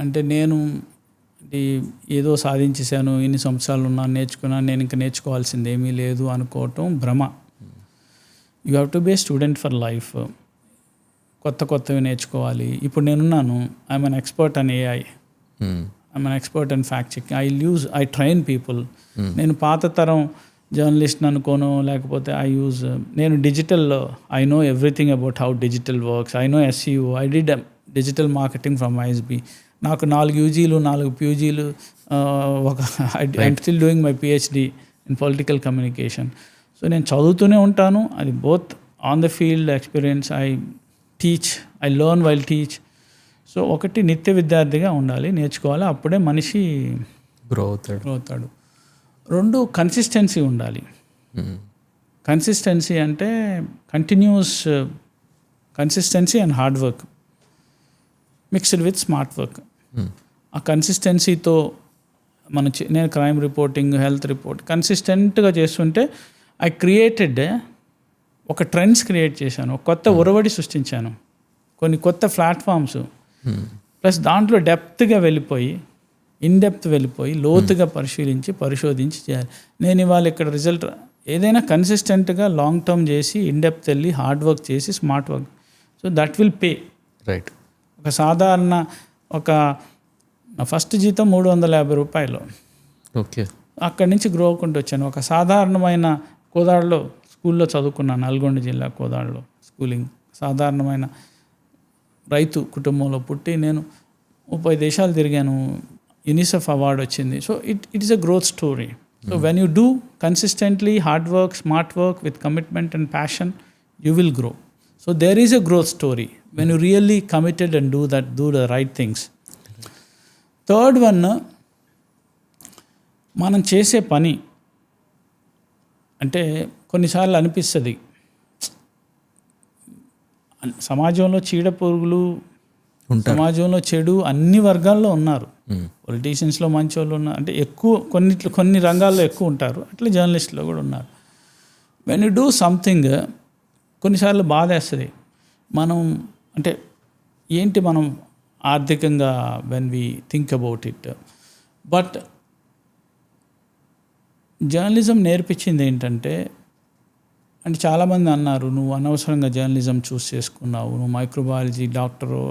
S4: అంటే నేను ఏదో సాధించేశాను, ఇన్ని సంవత్సరాలు ఉన్నాను, నేర్చుకున్నాను, నేను ఇంకా నేర్చుకోవాల్సింది ఏమీ లేదు అనుకోవటం భ్రమ. You have to be a student for life. కొత్తవి నేర్చుకోవాలి. ఇప్పుడు నేనున్నాను, I'm an expert on AI, I'm an expert and fact checking. I train people. నేను పాత తరం జర్నలిస్ట్ అనుకోను, లేకపోతే నేను డిజిటల్లో I know everything about how digital works. I know SEO. I did digital marketing from ISB. నాకు 4 UGలు 4 PUGలు, I'm still doing my PhD in political communication. So నేను చదువుతూనే ఉంటాను. అది both on the field experience. I teach, I learn while teach. So ఒకటి, నిత్య విద్యార్థిగా ఉండాలి, నేర్చుకోవాలి, అప్పుడే మనిషి గ్రో అవుతాడు. 2, కన్సిస్టెన్సీ ఉండాలి. కన్సిస్టెన్సీ అంటే continuous consistency and hard work mixed with smart work. ఆ కన్సిస్టెన్సీతో నేను క్రైమ్ రిపోర్టింగ్, హెల్త్ రిపోర్ట్ కన్సిస్టెంట్గా చేస్తుంటే ఐ క్రియేటెడ్ ఒక ట్రెండ్స్ క్రియేట్ చేశాను, ఒక కొత్త ఒరవడి సృష్టించాను, కొన్ని కొత్త ప్లాట్ఫామ్స్. ప్లస్ దాంట్లో డెప్త్గా వెళ్ళిపోయి ఇన్డెప్త్ వెళ్ళిపోయి లోతుగా పరిశోధించి చేయాలి. నేను ఇవాళ ఇక్కడ రిజల్ట్ ఏదైనా కన్సిస్టెంట్గా లాంగ్ టర్మ్ చేసి ఇన్డెప్త్ వెళ్ళి హార్డ్ వర్క్ చేసి smart work, so that will pay.
S1: Right.
S4: ఒక సాధారణ నా ఫస్ట్ జీతం 350 రూపాయలు.
S1: ఓకే.
S4: అక్కడి నుంచి గ్రో అవ్వకుండా వచ్చాను. ఒక సాధారణమైన కోదాడలో స్కూల్లో చదువుకున్నాను, నల్గొండ జిల్లా కోదాడలో స్కూలింగ్. సాధారణమైన రైతు కుటుంబంలో పుట్టి నేను 30 దేశాలు తిరిగాను, యునిసెఫ్ అవార్డు వచ్చింది. So it is a growth story. So when you do consistently hard work, smart work with commitment and passion, you will grow. So there is a growth story when you really committed and do the right things. Third one, మనం చేసే పని అంటే కొన్నిసార్లు అనిపిస్తుంది సమాజంలో చీడ పురుగులు, సమాజంలో చెడు అన్ని వర్గాల్లో ఉన్నారు. పొలిటీషియన్స్లో మంచి వాళ్ళు ఉన్నారు, అంటే ఎక్కువ కొన్ని రంగాల్లో ఎక్కువ ఉంటారు, అట్లా జర్నలిస్ట్లో కూడా ఉన్నారు. వెన్ యూ డూ సంథింగ్ కొన్నిసార్లు బాధ వేస్తుంది. మనం అంటే ఏంటి మనం ఆర్థికంగా when we think about it, but journalism నేర్పించింది ఏంటంటే, అంటే చాలామంది అన్నారు నువ్వు అనవసరంగా జర్నలిజం చూస్ చేసుకున్నావు, నువ్వు మైక్రోబయాలజీ డాక్టరు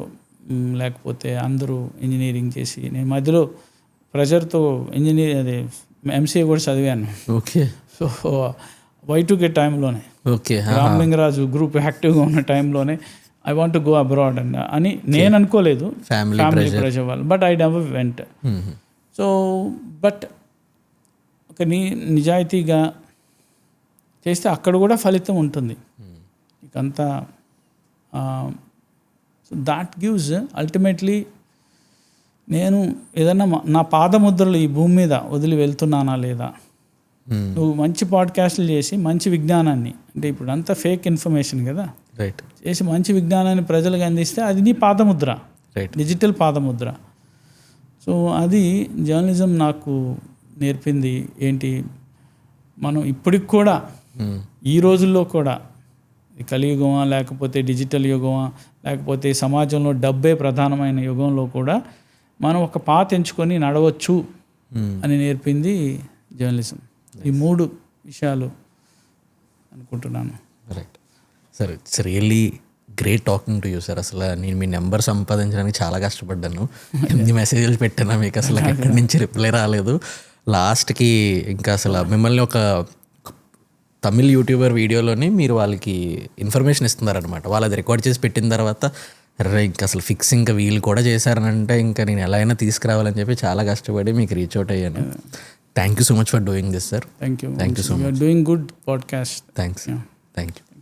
S4: లేకపోతే అందరూ ఇంజనీరింగ్ చేసి. నేను మధ్యలో ప్రెజర్తో అదే ఎంసీఏ కూడా చదివాను.
S1: ఓకే.
S4: సో Y2K టైంలోనే,
S1: ఓకే,
S4: రామలింగరాజు గ్రూప్ యాక్టివ్గా ఉన్న టైంలోనే ఐ వాంట్ గో అబ్రాడ్ అని నేను అనుకోలేదు, ఫ్యామిలీ ప్రెషర్ వాళ్ళు, but I never went. So but ఒక నిజాయితీగా చేస్తే అక్కడ కూడా ఫలితం ఉంటుంది. ఇకంతా సో దాట్ గివ్స్ అల్టిమేట్లీ నేను ఏదన్నా నా పాదముద్రలు ఈ భూమి మీద వదిలి వెళ్తున్నానా లేదా. నువ్వు మంచి పాడ్కాస్ట్లు చేసి మంచి విజ్ఞానాన్ని, అంటే ఇప్పుడు అంతా ఫేక్ ఇన్ఫర్మేషన్ కదా,
S1: రైట్,
S4: చేసి మంచి విజ్ఞానాన్ని ప్రజలకు అందిస్తే అది నీ పాదముద్ర,
S1: రైట్,
S4: డిజిటల్ పాదముద్ర. సో అది జర్నలిజం నాకు నేర్పింది. ఏంటి, మనం ఇప్పటికి కూడా ఈ రోజుల్లో కూడా కలియుగమా లేకపోతే డిజిటల్ యుగమా లేకపోతే సమాజంలో డబ్బే ప్రధానమైన యుగంలో కూడా మనం ఒక పాత ఎంచుకొని నడవచ్చు అని నేర్పింది జర్నలిజం. ఈ 3 విషయాలు అనుకుంటున్నాను.
S1: Right sir, it's really great talking to you sir. అసలు నేను మీ నెంబర్ సంపాదించడానికి చాలా కష్టపడ్డాను. ఎన్ని మెసేజ్లు పెట్టాను మీకు, అసలు ఎక్కడి నుంచి రిప్లై రాలేదు. లాస్ట్కి ఇంకా అసలు మిమ్మల్ని ఒక తమిళ్ యూట్యూబర్ వీడియోలోని మీరు వాళ్ళకి ఇన్ఫర్మేషన్ ఇస్తున్నారనమాట. వాళ్ళు అది రికార్డ్ చేసి పెట్టిన తర్వాత ఇంకా అసలు ఫిక్స్ ఇంకా వీళ్ళు కూడా చేశారనంటే ఇంకా నేను ఎలా అయినా తీసుకురావాలని చెప్పి చాలా కష్టపడి మీకు రీచ్ అవుట్ అయ్యాను. Thank you so much for doing this sir.
S4: Thank you
S1: so much.
S4: Doing good podcast.
S1: Thanks. Thank you.